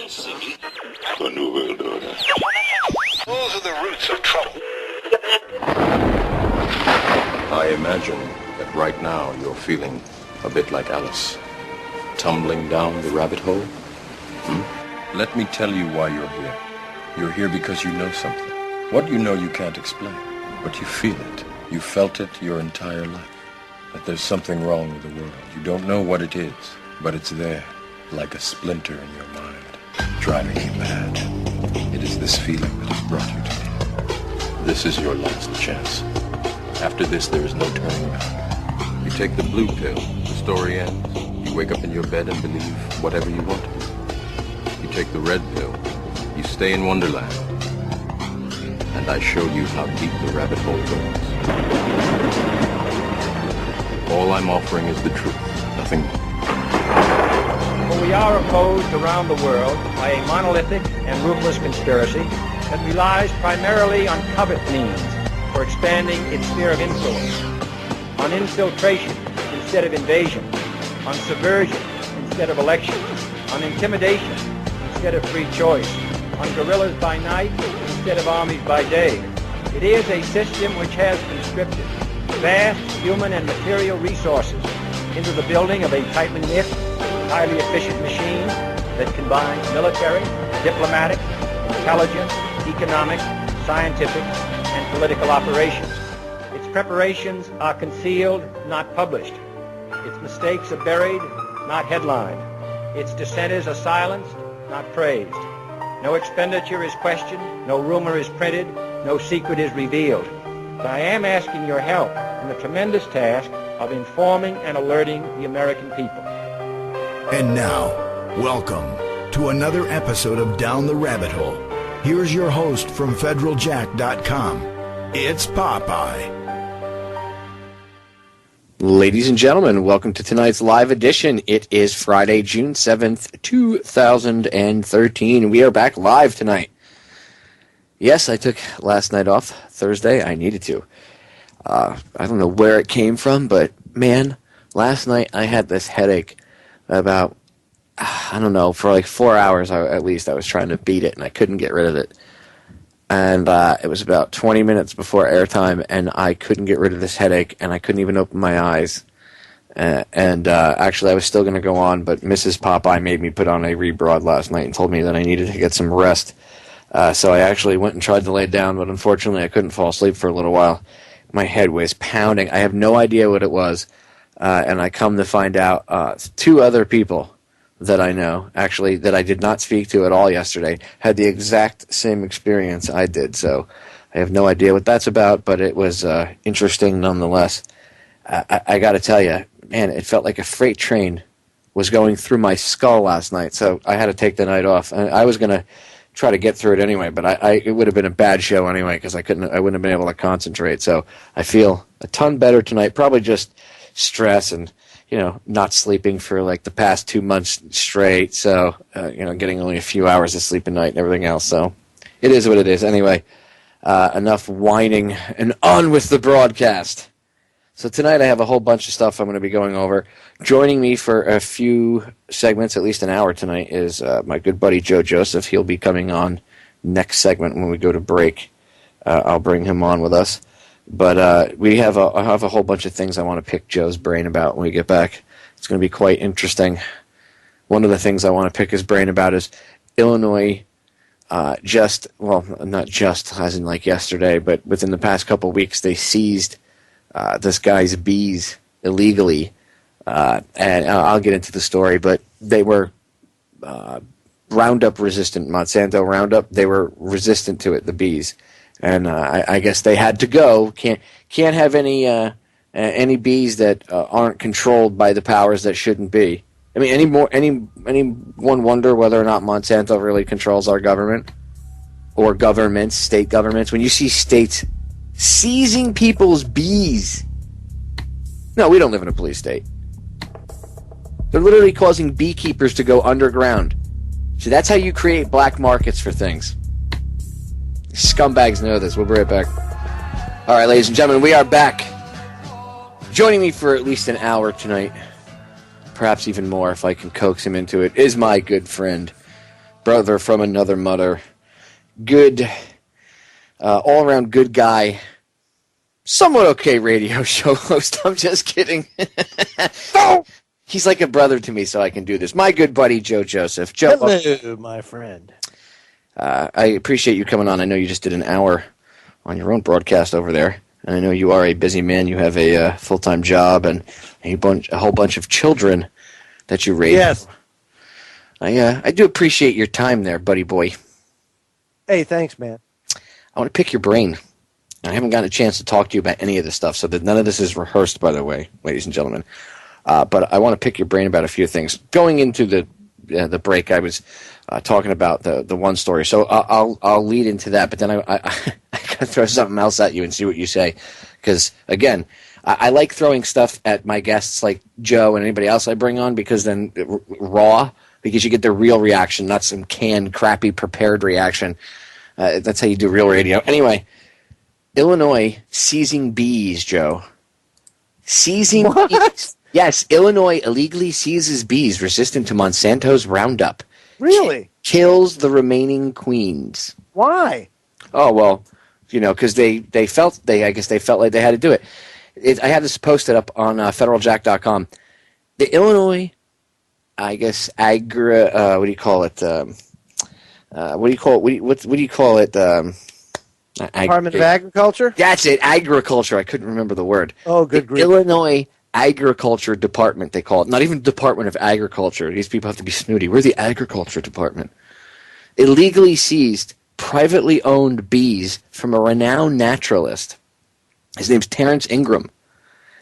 MSNBC. The New World Order. Those are the roots of trouble. I imagine that right now you're feeling a bit like Alice, tumbling down the rabbit hole. Let me tell you why you're here. You're here because you know something. What you know you can't explain, but you feel it. You felt it your entire life. That there's something wrong with the world. You don't know what it is, but it's there, like a splinter in your mind, driving you mad. It is this feeling that has brought you to me. This is your last chance. After this, there is no turning back. You take the blue pill, the story ends. You wake up in your bed and believe whatever you want to believe. You take the red pill, you stay in Wonderland, and I show you how deep the rabbit hole goes. All I'm offering is the truth, nothing more. For we are opposed around the world by a monolithic and ruthless conspiracy that relies primarily on covert means for expanding its sphere of influence, on infiltration instead of invasion, on subversion instead of election, on intimidation instead of free choice, on guerrillas by night instead of armies by day. It is a system which has conscripted vast human and material resources into the building of a tightly knit, highly efficient machine that combines military, diplomatic, intelligence, economic, scientific, and political operations. Its preparations are concealed, not published. Its mistakes are buried, not headlined. Its dissenters are silenced, not praised. No expenditure is questioned, no rumor is printed, no secret is revealed. But I am asking your help in the tremendous task of informing and alerting the American people. And now, welcome to another episode of Down the Rabbit Hole. Here's your host from federaljack.com. It's Popeye. Ladies and gentlemen, welcome to tonight's live edition. It is Friday, June 7th, 2013. We are back live tonight. Yes, I took last night off, Thursday. I needed to. I don't know where it came from, but man, last night I had this headache about, I don't know, for like 4 hours at least. I was trying to beat it, and I couldn't get rid of it. And it was about 20 minutes before airtime, and I couldn't get rid of this headache, and I couldn't even open my eyes. Actually, I was still going to go on, but Mrs. Popeye made me put on a rebroad last night and told me that I needed to get some rest. So I actually went and tried to lay down, but unfortunately I couldn't fall asleep for a little while. My head was pounding. I have no idea what it was, and I come to find out two other people that I know, actually, that I did not speak to at all yesterday, had the exact same experience I did. So I have no idea what that's about, but it was interesting nonetheless. I got to tell you, man, it felt like a freight train was going through my skull last night, so I had to take the night off. And I was going to try to get through it anyway, but it would have been a bad show anyway because I wouldn't have been able to concentrate. So I feel a ton better tonight. Probably just stress and not sleeping for like the past 2 months straight. So getting only a few hours of sleep a night and everything else. So it is what it is. Anyway, enough whining and on with the broadcast. So tonight I have a whole bunch of stuff I'm going to be going over. Joining me for a few segments, at least an hour tonight, is my good buddy Joe Joseph. He'll be coming on next segment when we go to break. I'll bring him on with us. But I have a whole bunch of things I want to pick Joe's brain about when we get back. It's going to be quite interesting. One of the things I want to pick his brain about is Illinois. Not just as in like yesterday, but within the past couple of weeks, they seized this guy's bees illegally. And I'll get into the story, but they were Roundup resistant, Monsanto Roundup. They were resistant to it, the bees. And I guess they had to go. Can't have any bees that aren't controlled by the powers that shouldn't be. I mean, anyone wonder whether or not Monsanto really controls our government or governments, state governments? When you see states seizing people's bees, no, we don't live in a police state. They're literally causing beekeepers to go underground. See, that's how you create black markets for things. Scumbags know this. We'll be right back. All right, ladies and gentlemen, we are back. Joining me for at least an hour tonight, perhaps even more if I can coax him into it, is my good friend, brother from another mother, good, all-around good guy, somewhat okay radio show host. I'm just kidding. Oh! He's like a brother to me, so I can do this. My good buddy, Joe Joseph. Joe, hello, my friend. I appreciate you coming on. I know you just did an hour on your own broadcast over there, and I know you are a busy man. You have a full-time job and a whole bunch of children that you raise. Yes. I do appreciate your time there, buddy boy. Hey, thanks, man. I want to pick your brain. I haven't gotten a chance to talk to you about any of this stuff, so that none of this is rehearsed, by the way, ladies and gentlemen. But I want to pick your brain about a few things. Going into the break, I was talking about the one story, so I'll lead into that. But then I gotta throw something else at you and see what you say, because again, I like throwing stuff at my guests like Joe and anybody else I bring on, because then raw, because you get the real reaction, not some canned, crappy, prepared reaction. That's how you do real radio. Anyway, Illinois seizing bees, Joe. Seizing bees. Yes, Illinois illegally seizes bees resistant to Monsanto's Roundup. Really? Kills the remaining queens. Why? Oh, well, because I guess they felt like they had to do it. I had this posted up on federaljack.com. The Illinois, I guess, what do you call it? What do you call it? Department of Agriculture? That's it, agriculture. I couldn't remember the word. Oh, good grief. Illinois Agriculture Department, they call it. Not even Department of Agriculture. These people have to be snooty. We're the Agriculture Department. Illegally seized privately owned bees from a renowned naturalist. His name's Terrence Ingram.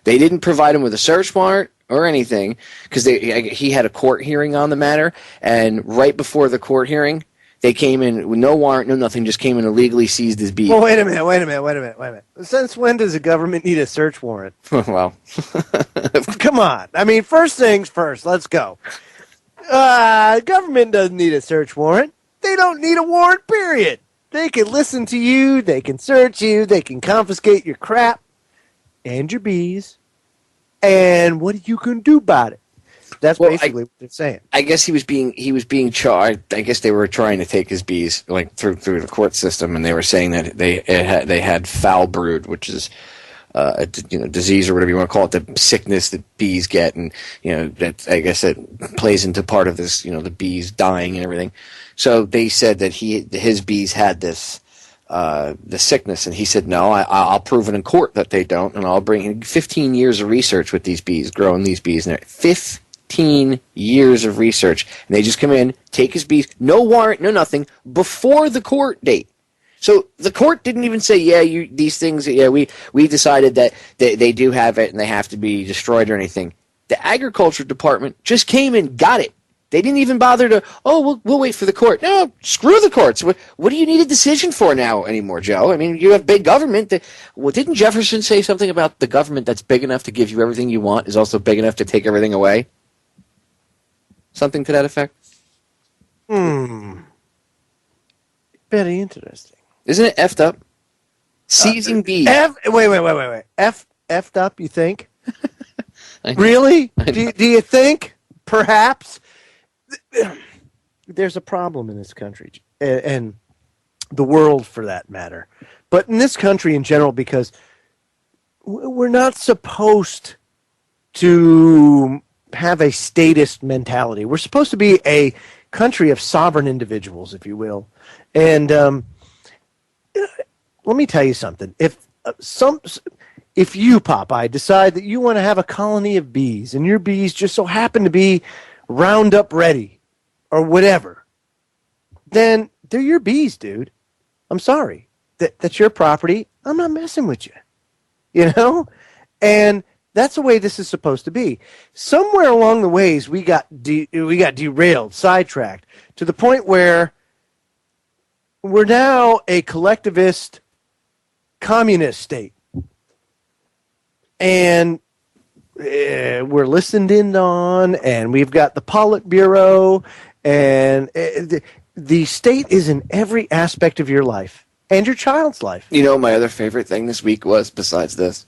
They didn't provide him with a search warrant or anything, because he had a court hearing on the matter, and right before the court hearing, they came in with no warrant, no nothing, just came in and illegally seized his bees. Well, wait a minute. Since when does the government need a search warrant? Well, come on. I mean, first things first. Let's go. Government doesn't need a search warrant. They don't need a warrant, period. They can listen to you. They can search you. They can confiscate your crap and your bees. And what you can do about it? That's basically what they're saying. I guess he was being charged. I guess they were trying to take his bees like through the court system, and they were saying that they had foul brood, which is a disease or whatever you want to call it, the sickness that bees get, and that I guess it plays into part of this, the bees dying and everything. So they said that his bees had this the sickness, and he said no, I'll prove it in court that they don't, and I'll bring in 15 years of research with these bees, growing these bees, and 15 years of research, and they just come in, take his bees, no warrant, no nothing, before the court date. So the court didn't even say, these things, we decided that they do have it and they have to be destroyed or anything. The Agriculture Department just came and got it. They didn't even bother to, we'll wait for the court. No, screw the courts. What do you need a decision for now anymore, Joe? I mean, you have big government. Didn't Jefferson say something about the government that's big enough to give you everything you want is also big enough to take everything away? Something to that effect? Very interesting. Isn't it effed up? Seizing bees. Wait. Effed up, you think? Really? Do you think? Perhaps? There's a problem in this country, and the world for that matter. But in this country in general, because we're not supposed to have a statist mentality. We're supposed to be a country of sovereign individuals, if you will. And let me tell you something. If you, Popeye, decide that you want to have a colony of bees, and your bees just so happen to be Roundup ready or whatever, then they're your bees, dude. I'm sorry. That's your property. I'm not messing with you. And that's the way this is supposed to be. Somewhere along the ways, we got derailed, sidetracked, to the point where we're now a collectivist communist state. And we're listened in on, and we've got the Politburo, and the state is in every aspect of your life and your child's life. My other favorite thing this week was, besides this,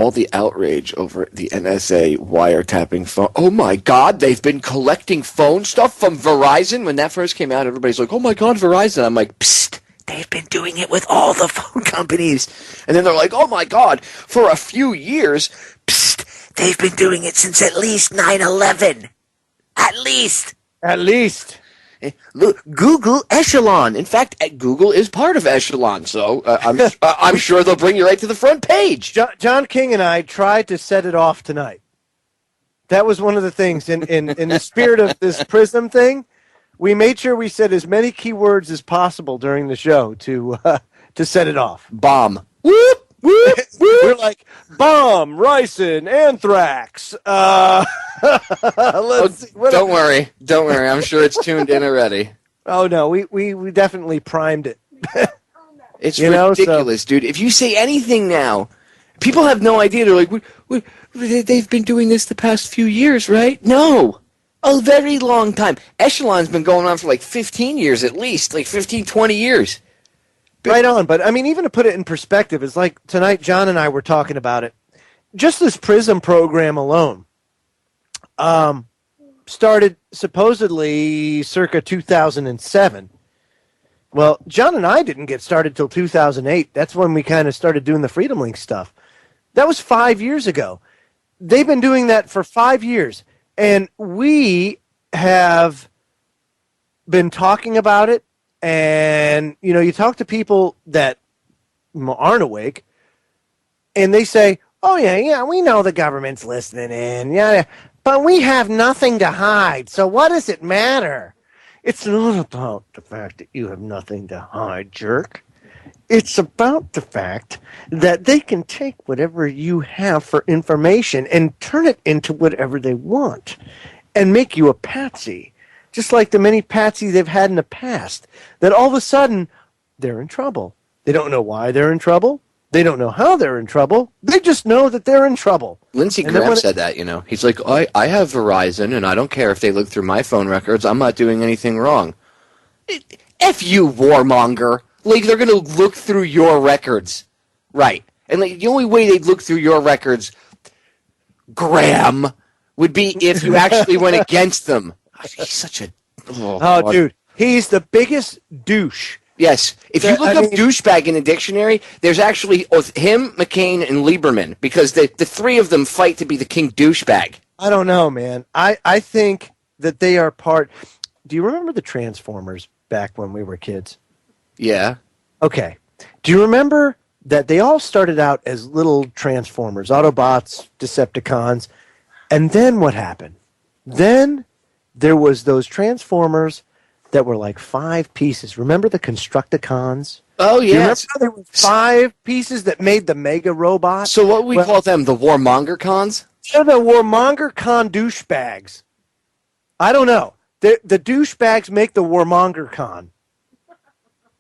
all the outrage over the NSA wiretapping phone. Oh my God, they've been collecting phone stuff from Verizon. When that first came out, everybody's like, oh my God, Verizon. I'm like, psst, they've been doing it with all the phone companies. And then they're like, oh my God, for a few years, psst, they've been doing it since at least 9/11. At least. At least. Look, Google Echelon. In fact, Google is part of Echelon, so I'm sure they'll bring you right to the front page. John King and I tried to set it off tonight. That was one of the things in the spirit of this Prism thing. We made sure we said as many keywords as possible during the show to set it off. Bomb. Whoop. Whoop, whoop. We're like, bomb, ricin, anthrax. Let's see. Don't worry. I'm sure it's tuned in already. Oh, no, we definitely primed it. It's ridiculous, dude. If you say anything now, people have no idea. They're like, they've been doing this the past few years, right? No. A very long time. Echelon's been going on for like 15 years at least, like 15, 20 years. Right on, but I mean, even to put it in perspective, it's like tonight John and I were talking about it. Just this PRISM program alone started supposedly circa 2007. Well, John and I didn't get started till 2008. That's when we kind of started doing the Freedom Link stuff. That was 5 years ago. They've been doing that for 5 years, and we have been talking about it. And, you talk to people that aren't awake, and they say, oh, yeah, we know the government's listening in, yeah, but we have nothing to hide, so what does it matter? It's not about the fact that you have nothing to hide, jerk. It's about the fact that they can take whatever you have for information and turn it into whatever they want and make you a patsy. Just like the many patsies they've had in the past, that all of a sudden they're in trouble. They don't know why they're in trouble. They don't know how they're in trouble. They just know that they're in trouble. Lindsey Graham said that, He's like, I have Verizon, and I don't care if they look through my phone records. I'm not doing anything wrong. F you, warmonger. Like, they're going to look through your records. Right. And like, the only way they'd look through your records, Graham, would be if you actually went against them. He's such a... Oh, dude. He's the biggest douche. Yes. If you look up douchebag in the dictionary, there's actually him, McCain, and Lieberman, because the three of them fight to be the king douchebag. I don't know, man. I think that they are part... Do you remember the Transformers back when we were kids? Yeah. Okay. Do you remember that they all started out as little Transformers, Autobots, Decepticons, and then what happened? Then... there was those Transformers that were like 5 pieces. Remember the Constructicons? Oh, yeah. Remember how there were 5 pieces that made the Mega Robot? So what we call them, the Warmonger Cons? They're the Warmonger Con douchebags. I don't know. The douchebags make the Warmonger Con.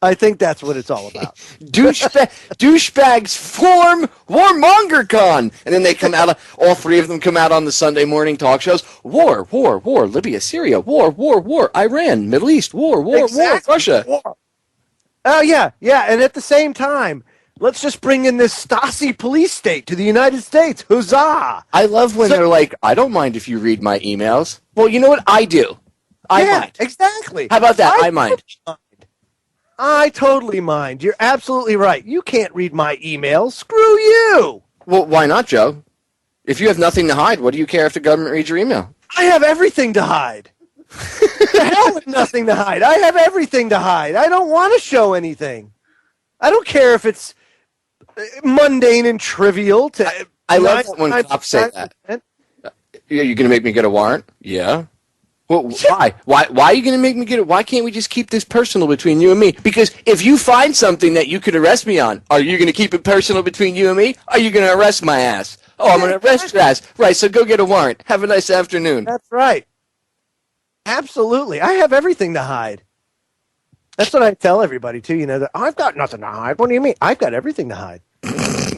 I think that's what it's all about. Douchebags form Warmonger Con. And then they come out, all 3 of them come out on the Sunday morning talk shows. War, Libya, Syria, war, Iran, Middle East, war, Russia. War. Oh, yeah. And at the same time, let's just bring in this Stasi police state to the United States. Huzzah! I love when they're like, I don't mind if you read my emails. Well, you know what? I do. I mind. Exactly. How about that? I mind. I totally mind. You're absolutely right. You can't read my emails. Screw you. Well, why not, Joe? If you have nothing to hide, what do you care if the government reads your email? I have everything to hide. The hell with nothing to hide. I have everything to hide. I don't want to show anything. I don't care if it's mundane and trial. I love when cops say that. You're going to make me get a warrant? Yeah. Well, why? Why are you going to make me get it? Why can't we just keep this personal between you and me? Because if you find something that you could arrest me on, are you going to keep it personal between you and me? Are you going to arrest my ass? Oh, I'm going to arrest your ass. Right, so go get a warrant. Have a nice afternoon. That's right. Absolutely. I have everything to hide. That's what I tell everybody, too. That I've got nothing to hide. What do you mean? I've got everything to hide.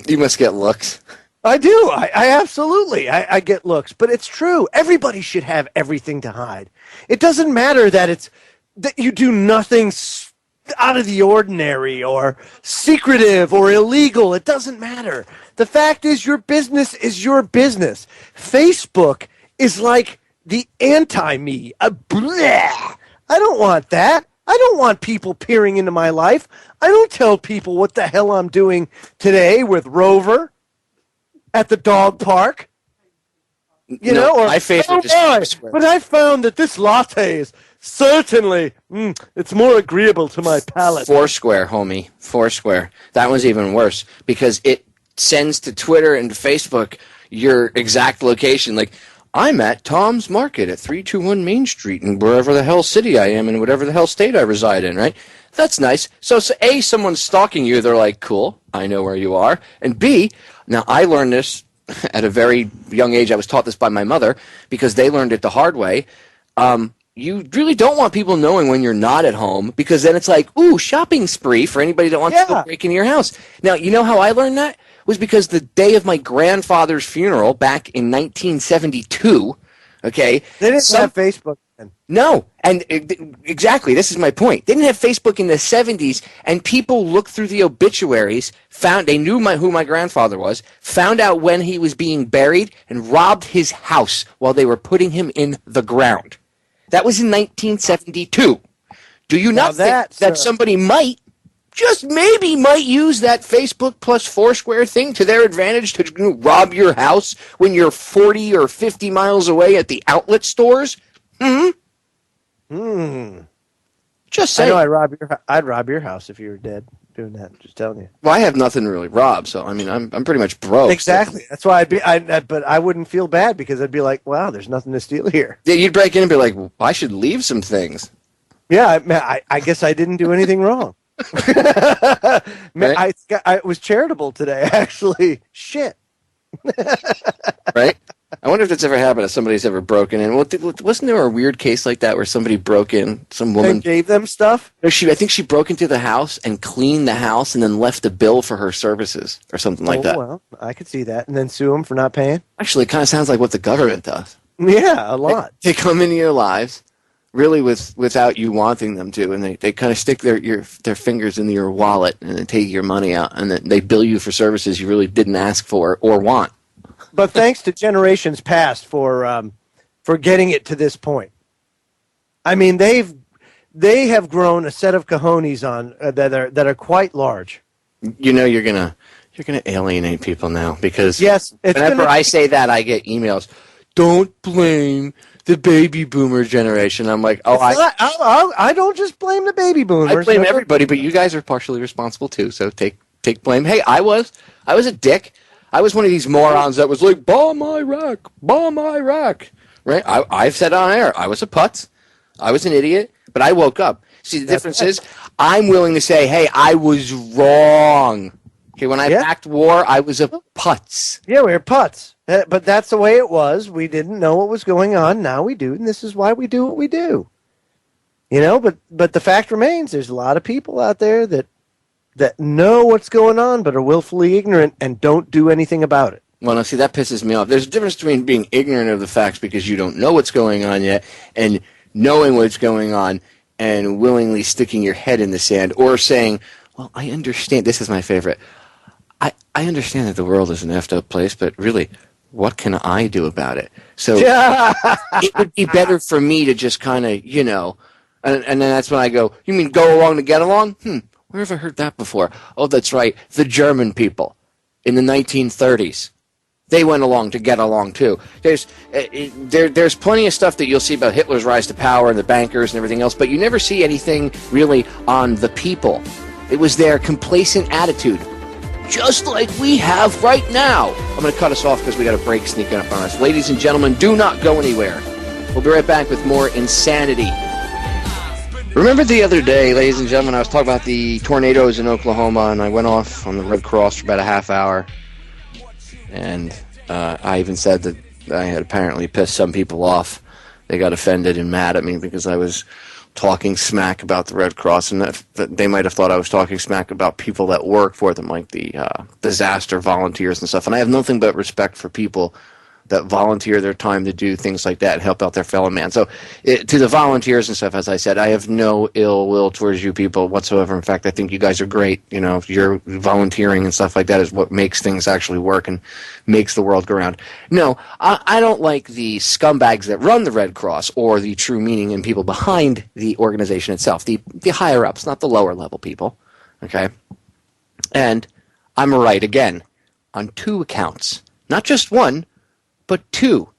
You must get looks. I do. I absolutely. I get looks, but it's true. Everybody should have everything to hide. It doesn't matter that you do nothing out of the ordinary or secretive or illegal. It doesn't matter. The fact is, your business is your business. Facebook is like the anti-me. Bleh. I don't want that. I don't want people peering into my life. I don't tell people what the hell I'm doing today with Rover at the dog park. You know, or, my favorite is Foursquare. but I found that this latte is certainly, it's more agreeable to my palate. Foursquare, homie. Foursquare. That one's even worse because it sends to Twitter and to Facebook your exact location. Like, I'm at Tom's Market at 321 Main Street in wherever the hell city I am in whatever the hell state I reside in, right? That's nice. So A, someone's stalking you. They're like, cool, I know where you are. And B, now I learned this at a very young age. I was taught this by my mother because they learned it the hard way. You really don't want people knowing when you're not at home because then it's like, ooh, shopping spree for anybody that wants to go break into your house. Now, you know how I learned that? Was because the day of my grandfather's funeral back in 1972, okay? They didn't have Facebook then. No, and exactly, this is my point. They didn't have Facebook in the 70s, and people looked through the obituaries, they knew who my grandfather was, found out when he was being buried, and robbed his house while they were putting him in the ground. That was in 1972. Do you not think that somebody just maybe might use that Facebook plus Foursquare thing to their advantage to rob your house when you're 40 or 50 miles away at the outlet stores? Just saying. I know I'd rob your house if you were dead doing that. Just telling you. Well, I have nothing to really rob, so I mean, I'm pretty much broke. Exactly. So. That's why but I wouldn't feel bad because I'd be like, wow, there's nothing to steal here. Yeah, you'd break in and be like, well, I should leave some things. Yeah, I guess I didn't do anything wrong. Right? I was charitable today, actually. Shit. Right? I wonder if that's ever happened, if somebody's ever broken in. Wasn't there a weird case like that where somebody broke in, some woman... And gave them stuff? I think she broke into the house and cleaned the house and then left a bill for her services or something like that. Well, I could see that. And then sue them for not paying? Actually, it kind of sounds like what the government does. Yeah, a lot. They come into your lives, really without you wanting them to, and they kind of stick their fingers in your wallet and then take your money out, and then they bill you for services you really didn't ask for or want. But thanks to generations past for getting it to this point. I mean, they have grown a set of cojones on that are quite large. You know, you're gonna alienate people now because yes, whenever I say that, I get emails. Don't blame the baby boomer generation. I'm like, I don't just blame the baby boomers. I blame everybody, but you guys are partially responsible too. So take blame. Hey, I was a dick. I was one of these morons that was like, bomb Iraq, right? I've said on air, I was a putz. I was an idiot, but I woke up. See, the difference is I'm willing to say, hey, I was wrong. Okay, when I backed war, I was a putz. Yeah, we were putz. But that's the way it was. We didn't know what was going on. Now we do, and this is why we do what we do. You know, but the fact remains, there's a lot of people out there that know what's going on but are willfully ignorant and don't do anything about it. Well, now, see, that pisses me off. There's a difference between being ignorant of the facts because you don't know what's going on yet and knowing what's going on and willingly sticking your head in the sand or saying, well, I understand. This is my favorite. I understand that the world is an effed up place, but really, what can I do about it? So it would be better for me to just kind of, you know, and then that's when I go, you mean go along to get along? Where have I heard that before? Oh, that's right. The German people in the 1930s. They went along to get along, too. There's plenty of stuff that you'll see about Hitler's rise to power and the bankers and everything else, but you never see anything really on the people. It was their complacent attitude, just like we have right now. I'm going to cut us off because we got a break sneaking up on us. Ladies and gentlemen, do not go anywhere. We'll be right back with more insanity. Remember the other day, ladies and gentlemen, I was talking about the tornadoes in Oklahoma, and I went off on the Red Cross for about a half hour. And I even said that I had apparently pissed some people off. They got offended and mad at me because I was talking smack about the Red Cross, and that they might have thought I was talking smack about people that work for them, like the disaster volunteers and stuff. And I have nothing but respect for people that volunteer their time to do things like that and help out their fellow man. So to the volunteers and stuff, as I said, I have no ill will towards you people whatsoever. In fact, I think you guys are great. You know, your volunteering and stuff like that is what makes things actually work and makes the world go round. No, I don't like the scumbags that run the Red Cross or the true meaning and people behind the organization itself, the higher ups, not the lower level people. Okay? And I'm right again on two accounts. Not just one, but two.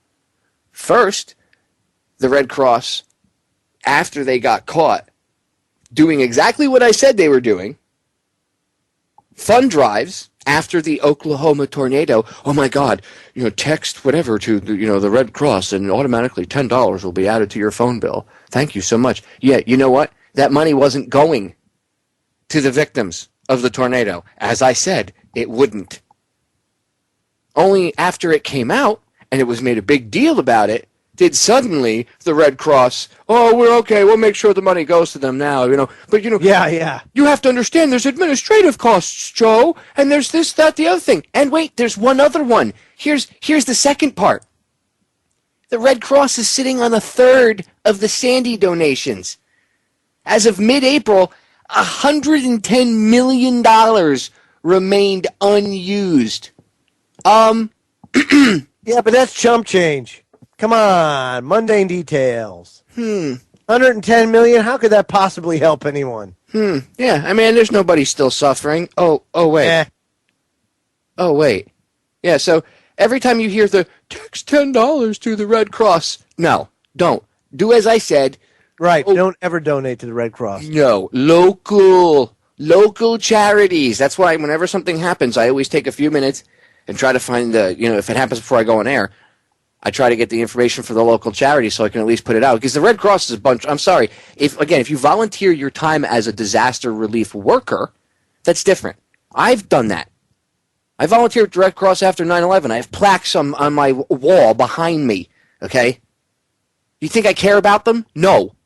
First, the Red Cross, after they got caught doing exactly what I said they were doing, fund drives after the Oklahoma tornado. Oh my God, text whatever to the Red Cross and automatically $10 will be added to your phone bill. Thank you so much. Yeah, you know what? That money wasn't going to the victims of the tornado. As I said, it wouldn't. Only after it came out, and it was made a big deal about it, did suddenly the Red Cross, oh, we're okay, we'll make sure the money goes to them now, But, Yeah. You have to understand there's administrative costs, Joe, and there's this, that, the other thing. And wait, there's one other one. Here's the second part. The Red Cross is sitting on a third of the Sandy donations. As of mid-April, $110 million remained unused. Yeah, but that's chump change. Come on, mundane details. 110 million, how could that possibly help anyone? Yeah, I mean, there's nobody still suffering. Oh, wait. Oh, wait. Yeah, so every time you hear the text $10 to the Red Cross, no, don't. Do as I said. Right, don't ever donate to the Red Cross. No, local charities. That's why whenever something happens, I always take a few minutes and try to find if it happens before I go on air, I try to get the information for the local charity so I can at least put it out. Because the Red Cross is a bunch. I'm sorry. If you volunteer your time as a disaster relief worker, that's different. I've done that. I volunteered at the Red Cross after 9/11. I have plaques on my wall behind me. Okay? You think I care about them? No.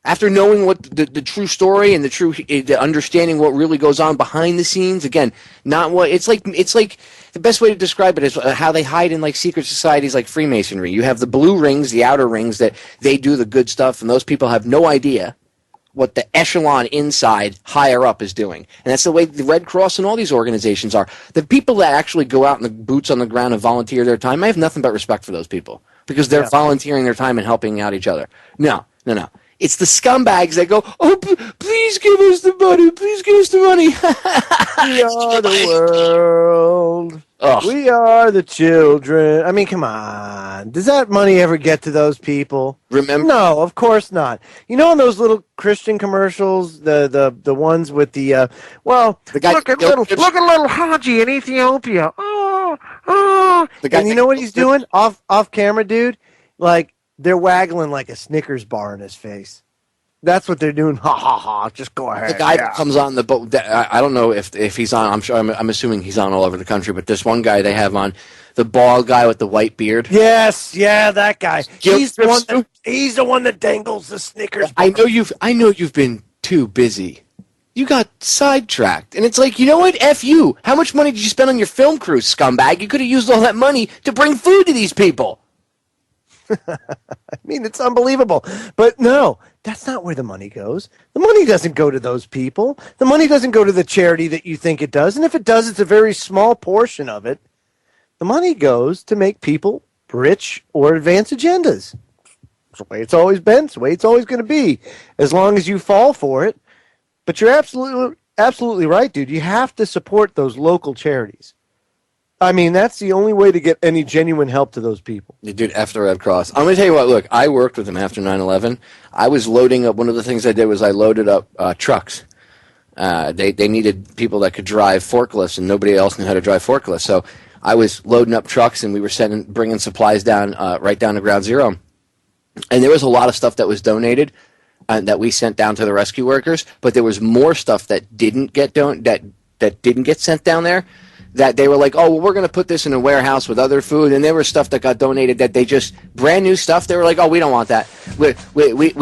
After knowing what the true story and the understanding what really goes on behind the scenes, again, not what it's like the best way to describe it is how they hide in like secret societies like Freemasonry. You have the blue rings, the outer rings that they do the good stuff, and those people have no idea what the echelon inside higher up is doing. And that's the way the Red Cross and all these organizations are. The people that actually go out in the boots on the ground and volunteer their time, I have nothing but respect for those people because they're volunteering their time and helping out each other. No. It's the scumbags that go, oh, please give us the money. Please give us the money. We are the world. Ugh. We are the children. I mean, come on. Does that money ever get to those people? Remember? No, of course not. In those little Christian commercials, the ones with the guy, look at little Haji in Ethiopia. Oh. And you know what he's doing off camera, dude? Like, they're waggling like a Snickers bar in his face. That's what they're doing. Ha ha ha! Just go ahead. The guy that comes on the boat. I don't know if he's on. I'm assuming he's on all over the country. But this one guy they have on, the bald guy with the white beard. Yes, yeah, that guy. He's the one that dangles the Snickers bar. I know you've been too busy. You got sidetracked, and it's like, you know what? F you. How much money did you spend on your film crew, scumbag? You could have used all that money to bring food to these people. I mean, it's unbelievable. But no, that's not where the money goes. The money doesn't go to those people. The money doesn't go to the charity that you think it does. And if it does, it's a very small portion of it. The money goes to make people rich or advance agendas. It's the way it's always been. It's the way it's always going to be, as long as you fall for it. But you're absolutely right, dude. You have to support those local charities. I mean, that's the only way to get any genuine help to those people. Dude, after Red Cross. I'm going to tell you what, look, I worked with them after 9/11. I was loading up, one of the things I did was I loaded up trucks. They needed people that could drive forklifts, and nobody else knew how to drive forklifts. So I was loading up trucks, and we were bringing supplies down, right down to Ground Zero. And there was a lot of stuff that was donated that we sent down to the rescue workers, but there was more stuff that didn't get that didn't get sent down there. That they were like, oh, well, we're going to put this in a warehouse with other food, and there was stuff that got donated that they just brand new stuff. They were like, oh, we don't want that. We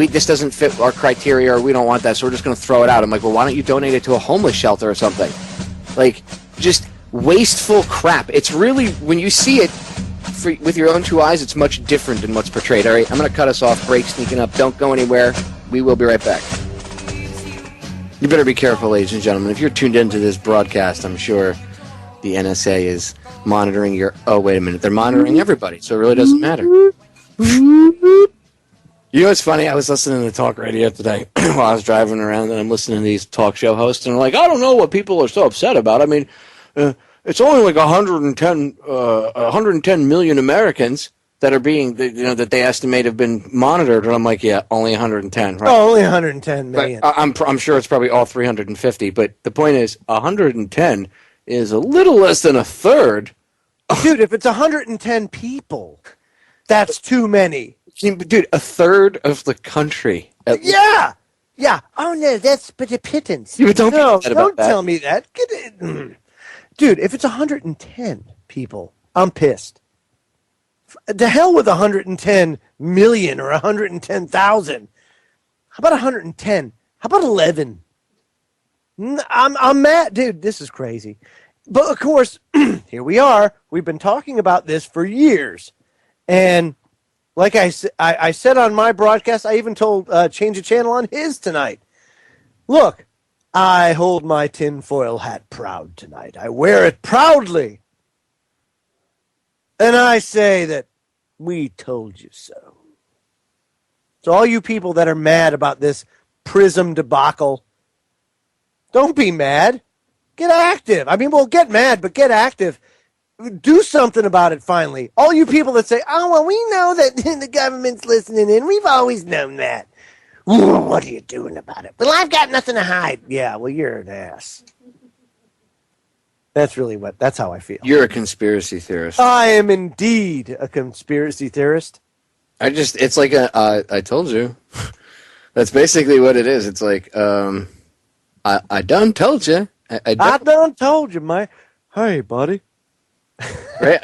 this doesn't fit our criteria, or we don't want that, so we're just going to throw it out. I'm like, well, why don't you donate it to a homeless shelter or something? Like, just wasteful crap. It's really, when you see it, with your own two eyes, it's much different than what's portrayed. All right, I'm going to cut us off. Break sneaking up. Don't go anywhere. We will be right back. You better be careful, ladies and gentlemen. If you're tuned into this broadcast, I'm sure the NSA is monitoring your... Oh, wait a minute. They're monitoring everybody, so it really doesn't matter. You know what's funny? I was listening to talk radio today while I was driving around, and I'm listening to these talk show hosts, and I'm like, I don't know what people are so upset about. I mean, it's only like 110 million Americans that are being, that they estimate have been monitored. And I'm like, yeah, only 110, right? Oh, only 110 million. But I'm sure it's probably all 350, but the point is 110 is a little less than a third. Dude, if it's 110 people, that's too many. Dude, a third of the country. Yeah. Oh, no, that's but a pittance. Don't tell me that. Get it. Dude, if it's 110 people, I'm pissed. The hell with 110 million or 110,000. How about 110? How about 11? I'm mad. Dude, this is crazy. But, of course, here we are. We've been talking about this for years. And like I said on my broadcast, I even told Change of Channel on his tonight. Look, I hold my tinfoil hat proud tonight. I wear it proudly. And I say that we told you so. So all you people that are mad about this Prism debacle, don't be mad. Get active. I mean, well, get mad, but get active. Do something about it finally. All you people that say, oh, well, we know that the government's listening in. We've always known that. What are you doing about it? Well, I've got nothing to hide. Yeah, well, you're an ass. That's how I feel. You're a conspiracy theorist. I am indeed a conspiracy theorist. It's like I told you. That's basically what it is. It's like, I done told you. I done told you, man. Hey, buddy. Right?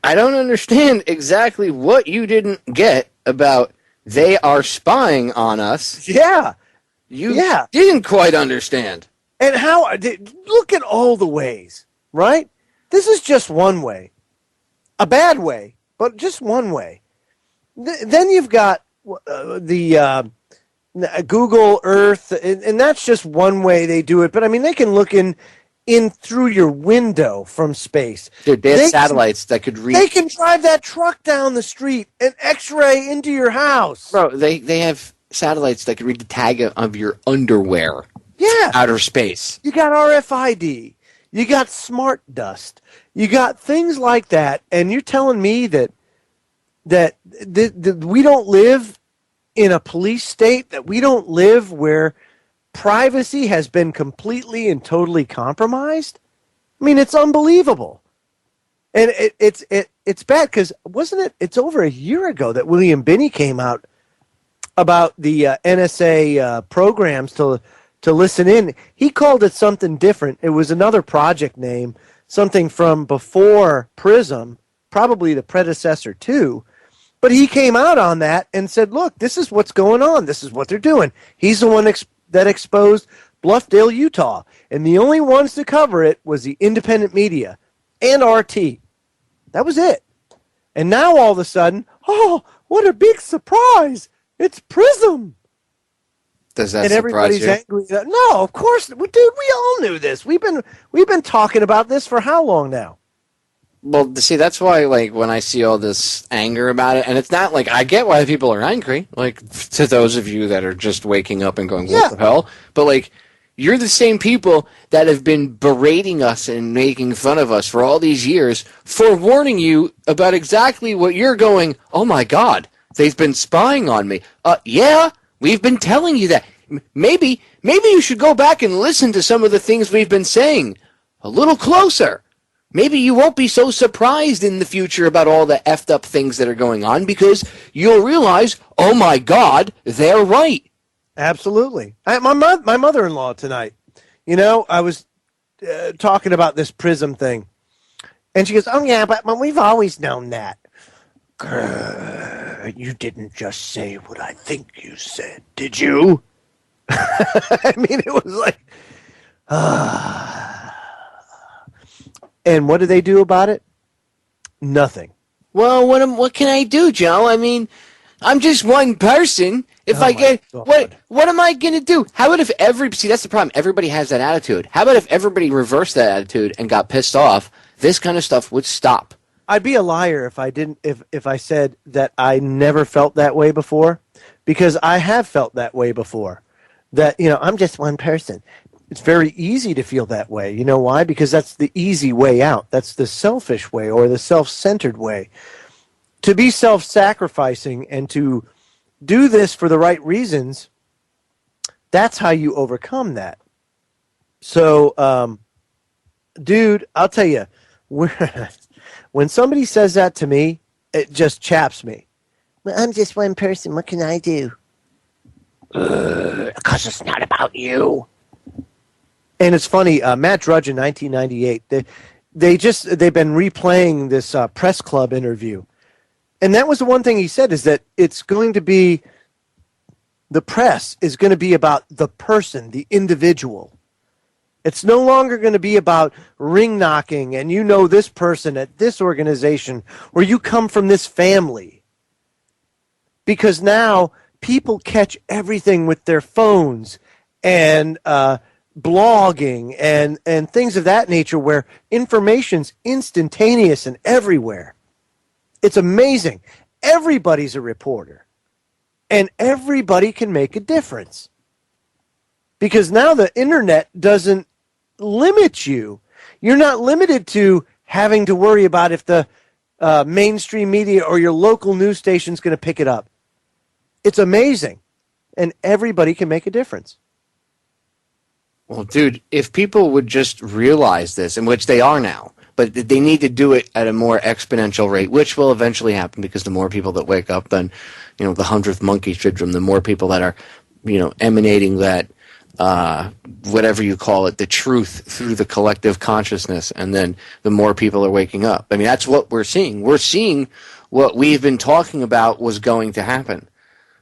I don't understand exactly what you didn't get about they are spying on us. Yeah. You didn't quite understand. And look at all the ways, right? This is just one way. A bad way, but just one way. Then you've got the Google Earth, and that's just one way they do it. But, I mean, they can look in through your window from space. Dude, they have satellites that could read. They can drive that truck down the street and X-ray into your house. Bro, they have satellites that could read the tag of your underwear. Yeah. Outer space. You got RFID. You got smart dust. You got things like that. And you're telling me that we don't live in a police state, that we don't live where privacy has been completely and totally compromised? I mean, it's unbelievable. And it's bad because, wasn't it? It's over a year ago that William Binney came out about the NSA programs to listen in. He called it something different. It was another project name, something from before PRISM, probably the predecessor too. But he came out on that and said, look, this is what's going on. This is what they're doing. He's the one that exposed Bluffdale, Utah. And the only ones to cover it was the independent media and RT. That was it. And now all of a sudden, oh, what a big surprise. It's PRISM. Does that and surprise you? Angry. No, of course. Dude, we all knew this. We've been talking about this for how long now? Well, see, that's why, like, when I see all this anger about it, and it's not like, I get why people are angry, like, to those of you that are just waking up and going, what the hell? But, like, you're the same people that have been berating us and making fun of us for all these years for warning you about exactly what you're going, oh my God, they've been spying on me. Yeah, we've been telling you that. Maybe you should go back and listen to some of the things we've been saying a little closer. Maybe you won't be so surprised in the future about all the effed up things that are going on because you'll realize, oh my God, they're right. Absolutely. My mother-in-law tonight, I was talking about this PRISM thing. And she goes, oh yeah, but we've always known that. Grr, you didn't just say what I think you said, did you? I mean, it was like, And what do they do about it? Nothing. Well, what can I do, Joe? I mean, I'm just one person. If I get what am I gonna do? How about if see, that's the problem. Everybody has that attitude. How about if everybody reversed that attitude and got pissed off? This kind of stuff would stop. I'd be a liar if I didn't if I said that I never felt that way before, because I have felt that way before. That, I'm just one person. It's very easy to feel that way. You know why? Because that's the easy way out. That's the selfish way or the self-centered way. To be self-sacrificing and to do this for the right reasons, that's how you overcome that. So, dude, I'll tell you, when somebody says that to me, it just chaps me. Well, I'm just one person. What can I do? Because it's not about you. And it's funny, Matt Drudge in 1998, they've been replaying this press club interview. And that was the one thing he said, is that it's going to be, the press is going to be about the person, the individual. It's no longer going to be about ring knocking and this person at this organization or you come from this family. Because now people catch everything with their phones and blogging and things of that nature where information's instantaneous and everywhere. It's amazing. Everybody's a reporter. And everybody can make a difference. Because now the internet doesn't limit you. You're not limited to having to worry about if the mainstream media or your local news station's going to pick it up. It's amazing. And everybody can make a difference. Well, dude, if people would just realize this, in which they are now, but they need to do it at a more exponential rate, which will eventually happen because the more people that wake up, then, the 100th monkey syndrome, the more people that are, emanating that, whatever you call it, the truth through the collective consciousness, and then the more people are waking up. I mean, that's what we're seeing. We're seeing what we've been talking about was going to happen.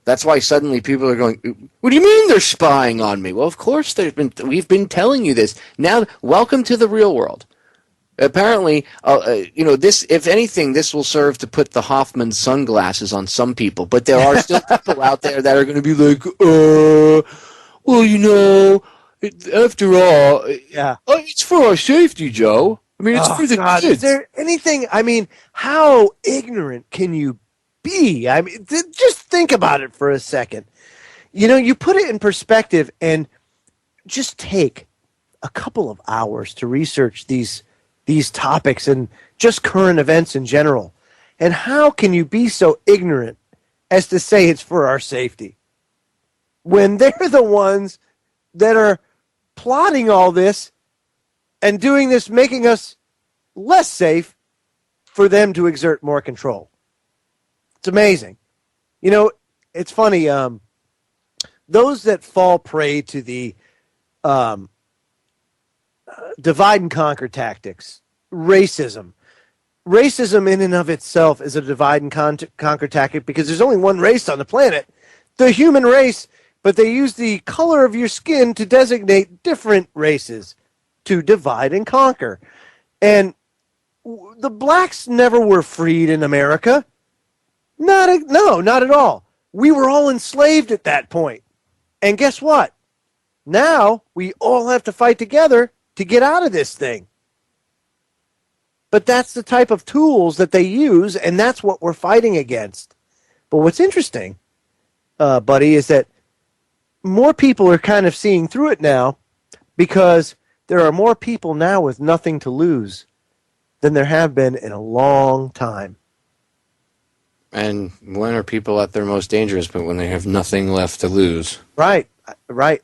That's why suddenly people are going, what do you mean they're spying on me? Well, of course we've been telling you this. Now, welcome to the real world. Apparently, this, if anything, this will serve to put the Hoffman sunglasses on some people. But there are still people out there that are going to be like, well, after all, yeah, it's for our safety, Joe. I mean, it's for the kids. Is there anything, how ignorant can you be? I mean, just think about it for a second. You put it in perspective and just take a couple of hours to research these topics and just current events in general. And how can you be so ignorant as to say it's for our safety when they're the ones that are plotting all this and doing this, making us less safe for them to exert more control? It's amazing. It's funny. Those that fall prey to the divide and conquer tactics, racism in and of itself is a divide and conquer tactic because there's only one race on the planet, the human race, but they use the color of your skin to designate different races to divide and conquer. And the blacks never were freed in America. Not at all. We were all enslaved at that point. And guess what? Now we all have to fight together to get out of this thing. But that's the type of tools that they use, and that's what we're fighting against. But what's interesting, buddy, is that more people are kind of seeing through it now because there are more people now with nothing to lose than there have been in a long time. And when are people at their most dangerous? But when they have nothing left to lose. Right.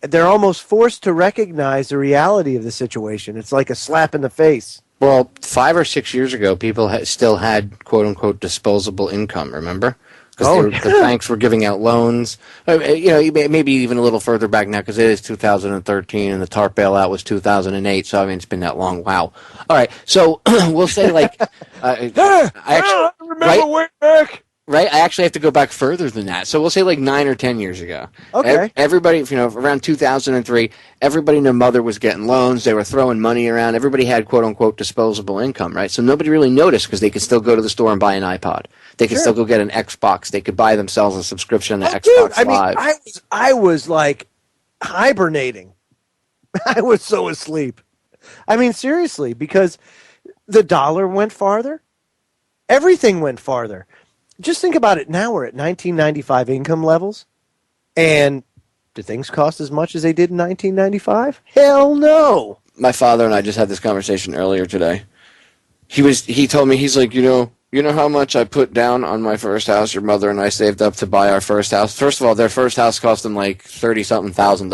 They're almost forced to recognize the reality of the situation. It's like a slap in the face. Well, 5 or 6 years ago, people still had, quote-unquote, disposable income, remember? Because the banks were giving out loans. Maybe even a little further back now, because it is 2013, and the TARP bailout was 2008, so, it's been that long. Wow. All right, so we'll say, like... I remember way back Right? I actually have to go back further than that. So we'll say like 9 or 10 years ago. Okay. Everybody, around 2003, everybody and their mother was getting loans. They were throwing money around. Everybody had quote-unquote disposable income, right? So nobody really noticed because they could still go to the store and buy an iPod. They could still go get an Xbox. They could buy themselves a subscription to Xbox Live. I was like hibernating. I was so asleep. I mean, seriously, because the dollar went farther. Everything went farther. Just think about it. Now we're at 1995 income levels. And do things cost as much as they did in 1995? Hell no. My father and I just had this conversation earlier today. He told me, he's like, you know how much I put down on my first house? Your mother and I saved up to buy our first house. First of all, their first house cost them like $30-something thousand.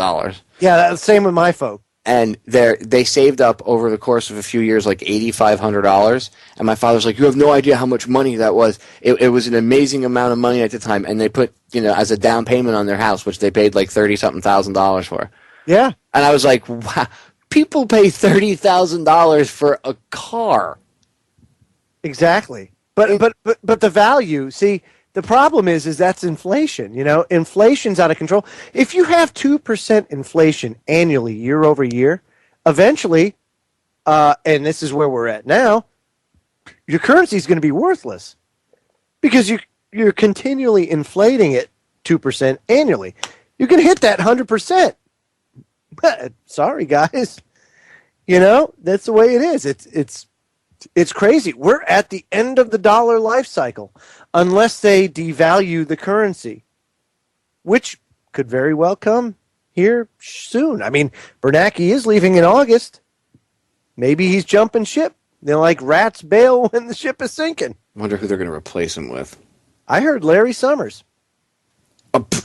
Yeah, that's the same with my folk. And they saved up over the course of a few years like $8,500. And my father's like, you have no idea how much money that was. It was an amazing amount of money at the time. And they put, as a down payment on their house, which they paid like $30-something thousand for. Yeah. And I was like, wow, people pay $30,000 for a car. Exactly. But the value, see, the problem is that's inflation. Inflation's out of control. If you have 2% inflation annually, year over year, eventually, and this is where we're at now, your currency is going to be worthless because you're continually inflating it 2% annually. You can hit that 100%. But sorry, guys. That's the way it is. It's crazy. We're at the end of the dollar life cycle unless they devalue the currency, which could very well come here soon. I mean, Bernanke is leaving in August. Maybe he's jumping ship. They're like rats bail when the ship is sinking. I wonder who they're going to replace him with. I heard Larry Summers.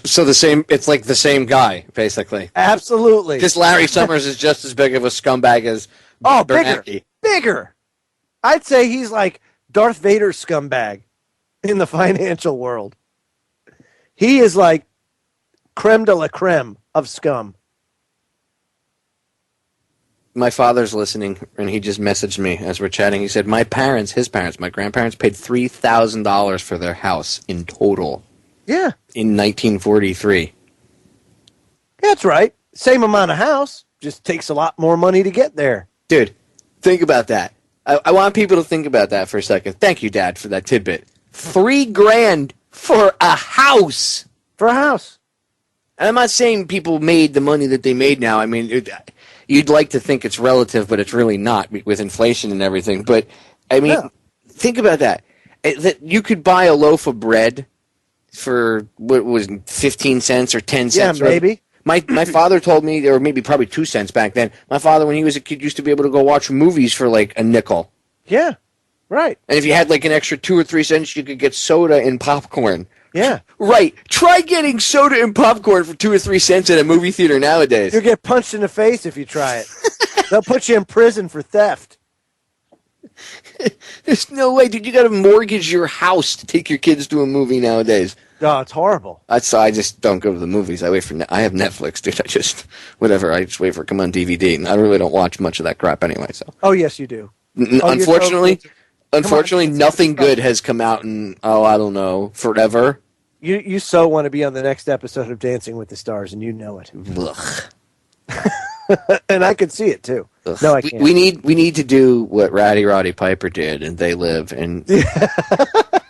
So it's like the same guy, basically. Absolutely. Because Larry Summers is just as big of a scumbag as Bernanke. Bigger. I'd say he's like Darth Vader's scumbag in the financial world. He is like creme de la creme of scum. My father's listening, and he just messaged me as we're chatting. He said, my grandparents paid $3,000 for their house in total. Yeah. In 1943. That's right. Same amount of house, just takes a lot more money to get there. Dude, think about that. I want people to think about that for a second. Thank you, Dad, for that tidbit. $3,000 for a house. For a house. And I'm not saying people made the money that they made now. I mean, you'd like to think it's relative, but it's really not with inflation and everything. But, I mean, think about that. You could buy a loaf of bread for, what was it, 15 cents or 10 cents? Yeah, maybe. My father told me, or maybe probably 2 cents back then, my father, when he was a kid, used to be able to go watch movies for like a nickel. Yeah, right. And if you had like an extra 2 or 3 cents, you could get soda and popcorn. Yeah. Right. Try getting soda and popcorn for 2 or 3 cents at a movie theater nowadays. You'll get punched in the face if you try it. They'll put you in prison for theft. There's no way, dude. You got to mortgage your house to take your kids to a movie nowadays. Oh, it's horrible. I just don't go to the movies. I have Netflix, dude. I just wait for it to come on DVD, and I really don't watch much of that crap anyway. So. Oh, yes, you do. Unfortunately, nothing good has come out in, I don't know, forever. You so want to be on the next episode of Dancing with the Stars, and you know it. Ugh. And I could see it too. Ugh. No, I can't. We need to do what Roddy Piper did, and They Live, and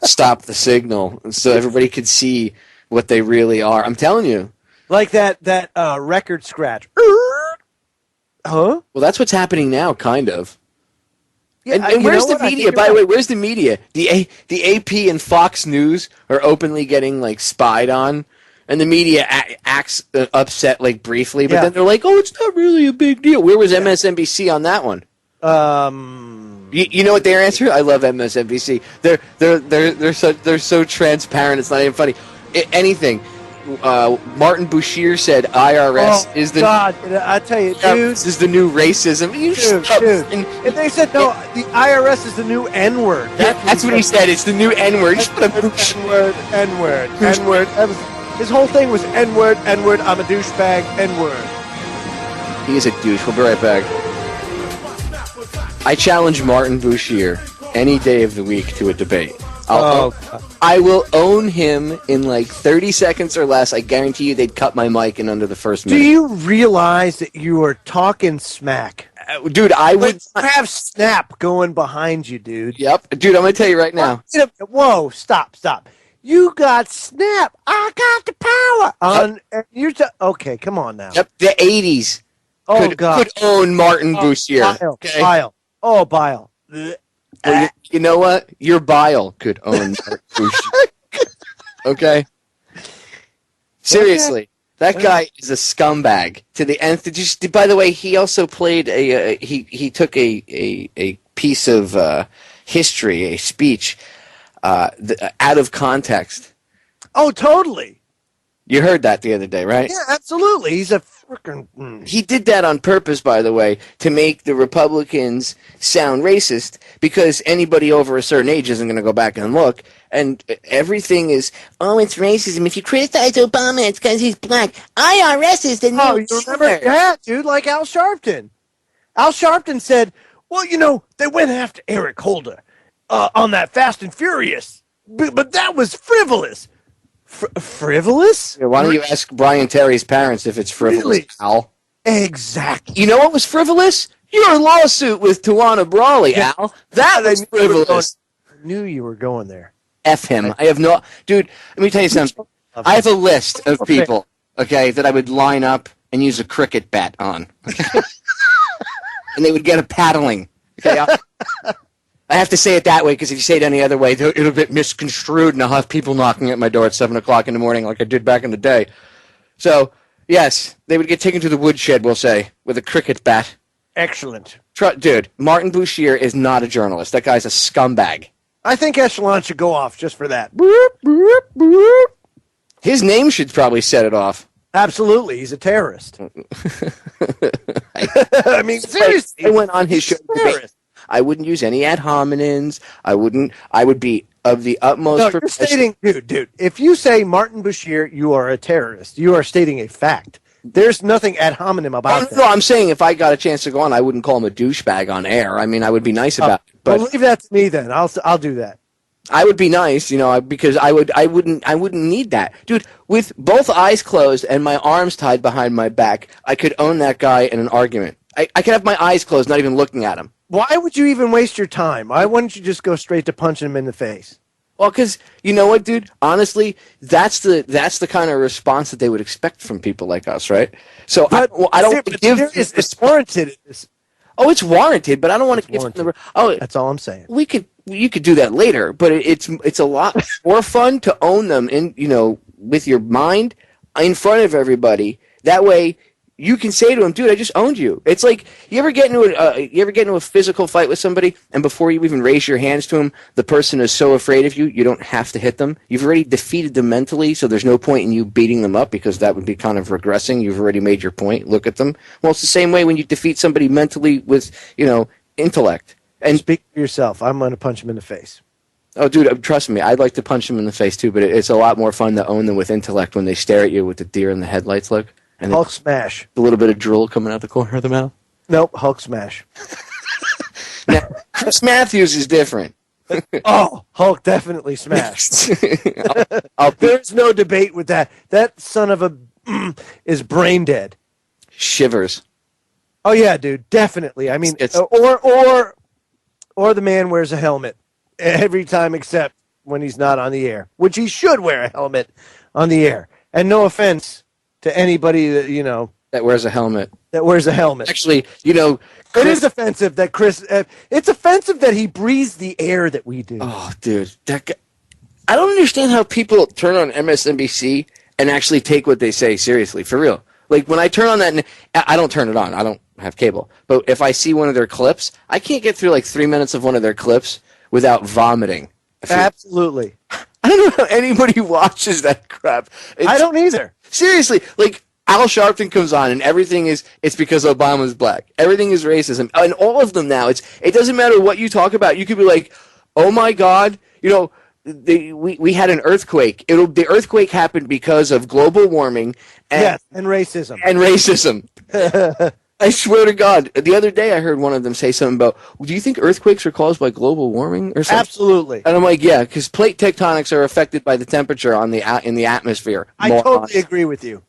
stop the signal, so everybody could see what they really are. I'm telling you, like that record scratch. Huh? Well, that's what's happening now, kind of. Yeah, and where's the media? By the way, where's the media? The AP and Fox News are openly getting like spied on, and the media acts upset like briefly, but then they're like, "Oh, it's not really a big deal." Where was MSNBC on that one? You know what their answer? I love MSNBC. They're so transparent. It's not even funny. Anything. Martin Bashir said IRS is the God. I tell you, dude, this is the new racism. Dude. And they said no, the IRS is the new N-word. That's what he said. It's the new N-word. N-word. His whole thing was N-word. I'm a douchebag. N-word. He is a douche. We'll be right back. I challenge Martin Bashir any day of the week to a debate. I will own him in like 30 seconds or less. I guarantee you they'd cut my mic in under the first minute. Do you realize that you are talking smack? Dude, I would have Snap going behind you, dude. Yep. Dude, I'm going to tell you right now. Whoa, stop. You got Snap. I got the power. Okay, come on now. Yep, the 80s could own Martin Bouchier. Bile. Oh, Bile. Well, you know what? Your bile could own Martin Bouchier. Okay? Seriously. That guy is a scumbag to the nth. By the way, he also played he took a piece of history, a speech, out of context. Oh, totally. You heard that the other day, right? Yeah, absolutely. He's a freaking. He did that on purpose, by the way, to make the Republicans sound racist, because anybody over a certain age isn't going to go back and look. And everything is, it's racism. If you criticize Obama, it's because he's black. IRS is the new. Oh, you remember? Yeah, dude, like Al Sharpton. Al Sharpton said, well, they went after Eric Holder on that Fast and Furious, but that was frivolous. Frivolous? Yeah, why don't you ask Brian Terry's parents if it's frivolous, really? Al? Exactly. You know what was frivolous? Your lawsuit with Tawana Brawley, yeah. Al. That was frivolous. I knew you were going there. F him. I have no... Dude, let me tell you something. I have a list of people, okay, that I would line up and use a cricket bat on. Okay? And they would get a paddling. Okay, I have to say it that way, because if you say it any other way, it'll get misconstrued, and I'll have people knocking at my door at 7 o'clock in the morning like I did back in the day. So, yes, they would get taken to the woodshed, we'll say, with a cricket bat. Excellent. Dude, Martin Bouchier is not a journalist. That guy's a scumbag. I think Echelon should go off just for that. His name should probably set it off. Absolutely. He's a terrorist. I mean, seriously. I went on his show debate. I wouldn't use any ad hominems. I would be of the utmost... No, you're stating... Dude, if you say Martin Bouchier, you are a terrorist. You are stating a fact. There's nothing ad hominem about that. No, I'm saying if I got a chance to go on, I wouldn't call him a douchebag on air. I mean, I would be nice about it. But well, leave that to me then. I'll do that. I would be nice, because I wouldn't need that. Dude, with both eyes closed and my arms tied behind my back, I could own that guy in an argument. I could have my eyes closed, not even looking at him. Why would you even waste your time? Why wouldn't you just go straight to punching him in the face? Well, because you know what, dude? Honestly, that's the kind of response that they would expect from people like us, right? So but, I don't give. It's warranted. Oh, it's warranted, but I don't want to give them. Oh, that's all I'm saying. You could do that later, but it's a lot more fun to own them with your mind in front of everybody. That way, you can say to him, dude, I just owned you. It's like, you ever get into a physical fight with somebody, and before you even raise your hands to him, the person is so afraid of you, you don't have to hit them. You've already defeated them mentally, so there's no point in you beating them up, because that would be kind of regressing. You've already made your point. Look at them. Well, it's the same way when you defeat somebody mentally with, intellect. And speak for yourself. I'm going to punch him in the face. Oh, dude, trust me, I'd like to punch him in the face, too, but it's a lot more fun to own them with intellect when they stare at you with the deer in the headlights look. And Hulk smash. A little bit of drool coming out the corner of the mouth. Nope, Hulk smash. Now, Chris Matthews is different. Oh, Hulk definitely smashed. There's no debate with that. That son of a is brain dead. Shivers. Oh yeah, dude, definitely. I mean, or the man wears a helmet every time except when he's not on the air, which he should wear a helmet on the air. And no offense to anybody that that wears a helmet. Actually, it is offensive that Chris. It's offensive that he breathes the air that we do. Oh, dude, that guy, I don't understand how people turn on MSNBC and actually take what they say seriously. For real, like when I turn on that, I don't turn it on. I don't have cable, but if I see one of their clips, I can't get through like 3 minutes of one of their clips without vomiting. Absolutely. I don't know how anybody watches that crap. I don't either. Seriously, like Al Sharpton comes on and it's because Obama's black. Everything is racism. And all of them now, it doesn't matter what you talk about. You could be like, oh my God, we had an earthquake. The earthquake happened because of global warming. And racism. And racism. I swear to God. The other day I heard one of them say something about, do you think earthquakes are caused by global warming or something? Absolutely. And I'm like, yeah, because plate tectonics are affected by the temperature in the atmosphere. I totally agree with you.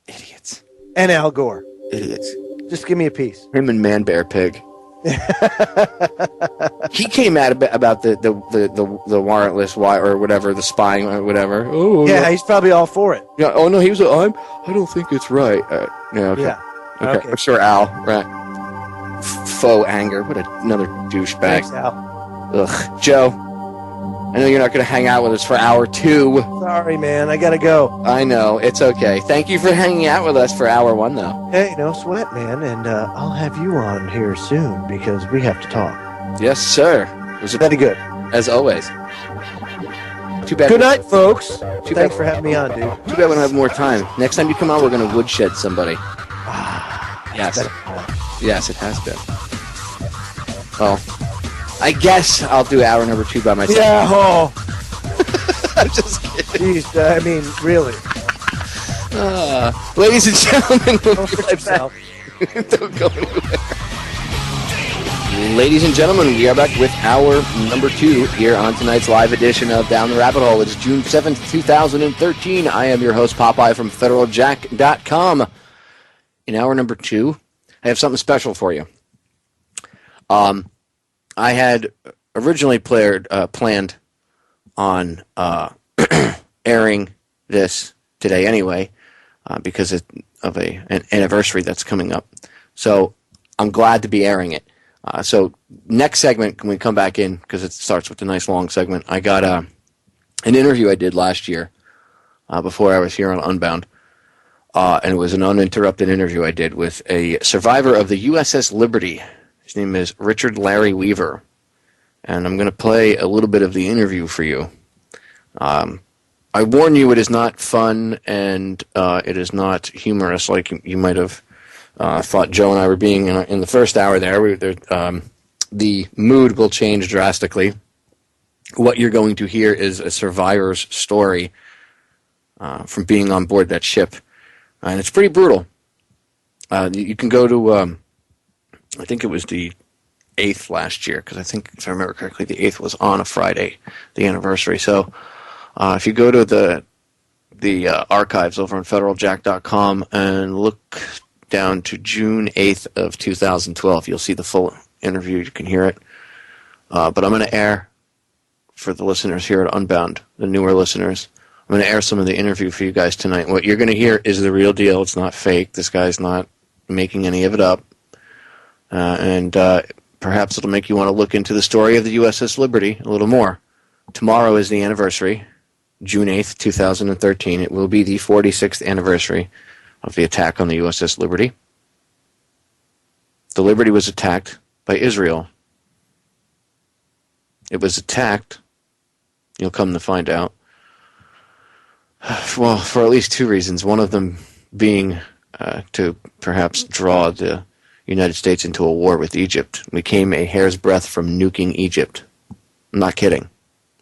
Idiots. And Al Gore. Idiots. Just give me a piece. Him and Man Bear Pig. He came out about the warrantless or whatever, the spying or whatever. Oh, yeah, he's probably all for it. Yeah. Oh no, he was. I don't think it's right. Yeah. Okay. Yeah. Okay. I'm sure Al. Right. Faux anger. What another douchebag. Thanks, Al. Ugh. Joe. I know you're not going to hang out with us for hour 2. Sorry, man. I got to go. I know. It's okay. Thank you for hanging out with us for hour 1, though. Hey, no sweat, man. And I'll have you on here soon because we have to talk. Yes, sir. Was it very good? As always. Too bad. Good night, folks. Thanks for having me on, dude. Too bad we don't have more time. Next time you come on, we're going to woodshed somebody. Yes. Yes, it has been. Well, I guess I'll do hour number 2 by myself. Yeah, I'm just kidding. Jeez, I mean, really. Ladies and gentlemen, we'll be right back. Don't go anywhere. Ladies and gentlemen, we are back with hour number 2 here on tonight's live edition of Down the Rabbit Hole. It's June 7th, 2013. I am your host, Popeye from FederalJack.com. In hour number 2, I have something special for you. I had originally planned on airing this today anyway, because of an anniversary that's coming up. So I'm glad to be airing it. So next segment, when we come back in, because it starts with a nice long segment, I got an interview I did last year before I was here on Unbound. And it was an uninterrupted interview I did with a survivor of the U.S.S. Liberty. His name is Richard Larry Weaver. And I'm going to play a little bit of the interview for you. I warn you, it is not fun and it is not humorous like you might have thought Joe and I were being in the first hour there. The mood will change drastically. What you're going to hear is a survivor's story from being on board that ship. And it's pretty brutal. You can go to, I think it was the 8th last year, because I think, if I remember correctly, the 8th was on a Friday, the anniversary. So if you go to the archives over on FederalJack.com and look down to June 8th of 2012, you'll see the full interview. You can hear it. But I'm going to air, for the listeners here at Unbound, the newer listeners, I'm going to air some of the interview for you guys tonight. What you're going to hear is the real deal. It's not fake. This guy's not making any of it up. And perhaps it'll make you want to look into the story of the U.S.S. Liberty a little more. Tomorrow is the anniversary, June 8th, 2013. It will be the 46th anniversary of the attack on the U.S.S. Liberty. The Liberty was attacked by Israel. It was attacked, you'll come to find out, well, for at least 2 reasons. One of them being to perhaps draw the United States into a war with Egypt. We came a hair's breadth from nuking Egypt. I'm not kidding.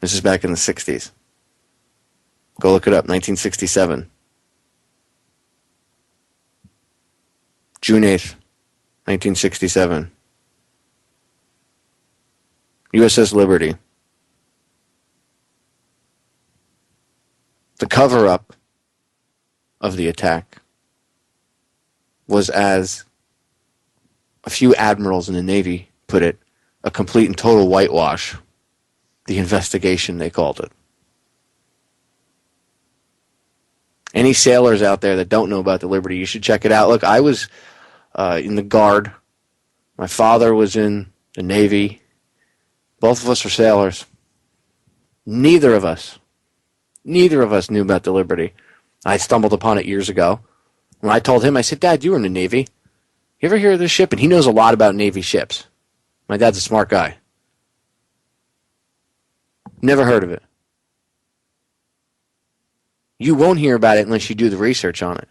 This is back in the 60s. Go look it up, 1967. June 8th, 1967. U.S.S. Liberty. The cover-up of the attack was, as a few admirals in the Navy put it, a complete and total whitewash. The investigation, they called it. Any sailors out there that don't know about the Liberty, you should check it out. Look, I was in the Guard. My father was in the Navy. Both of us were sailors. Neither of us knew about the Liberty. I stumbled upon it years ago. When I told him, I said, Dad, you were in the Navy. You ever hear of this ship? And he knows a lot about Navy ships. My dad's a smart guy. Never heard of it. You won't hear about it unless you do the research on it.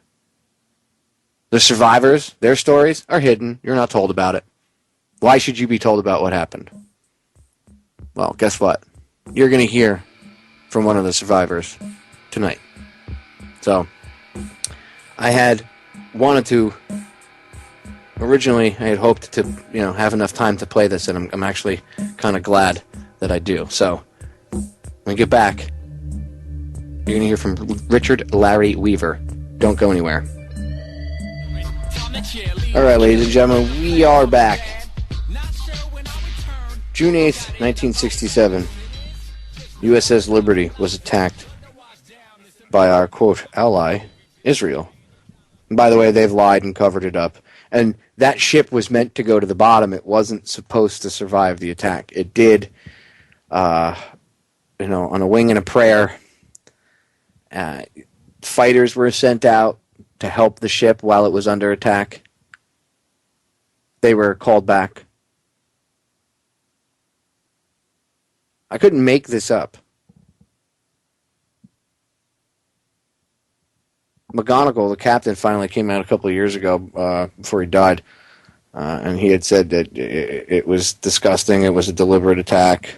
The survivors, their stories are hidden. You're not told about it. Why should you be told about what happened? Well, guess what? You're going to hear from one of the survivors tonight. So, I had wanted to Originally, I had hoped to, have enough time to play this, and I'm actually kind of glad that I do. So, when we get back, you're going to hear from Richard Larry Weaver. Don't go anywhere. All right, ladies and gentlemen, we are back. June 8th, 1967, U.S.S. Liberty was attacked by our, quote, ally, Israel. And by the way, they've lied and covered it up. And that ship was meant to go to the bottom. It wasn't supposed to survive the attack. It did, on a wing and a prayer. Fighters were sent out to help the ship while it was under attack. They were called back. I couldn't make this up. McGonigal, the captain, finally came out a couple of years ago before he died, and he had said that it was disgusting, it was a deliberate attack.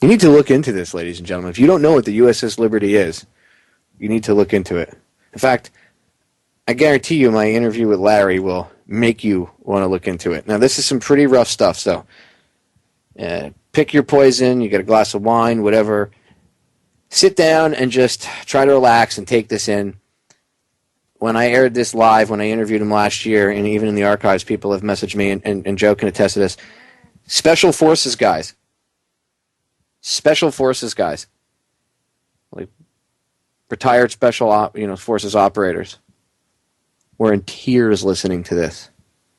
You need to look into this, ladies and gentlemen. If you don't know what the USS Liberty is, you need to look into it. In fact, I guarantee you my interview with Larry will make you want to look into it. Now, this is some pretty rough stuff, so pick your poison, you get a glass of wine, whatever. Sit down and just try to relax and take this in. When I aired this live, when I interviewed him last year, and even in the archives, people have messaged me, and Joe can attest to this, Special Forces guys, like retired Special Forces operators, were in tears listening to this.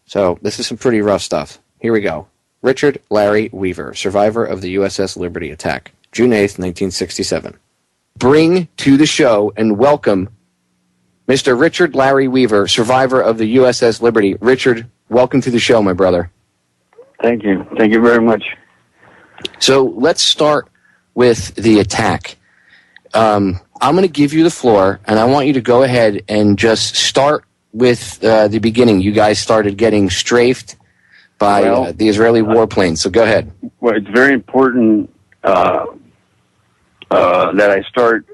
So this is some pretty rough stuff. Here we go. Richard Larry Weaver, survivor of the USS Liberty attack, June 8th, 1967. Bring to the show and welcome Mr. Richard Larry Weaver, survivor of the USS Liberty. Richard, welcome to the show, my brother. Thank you. Thank you very much. So let's start with the attack. I'm going to give you the floor, and I want you to go ahead and just start with the beginning. You guys started getting strafed by the Israeli warplanes, so go ahead. Well, it's very important that I start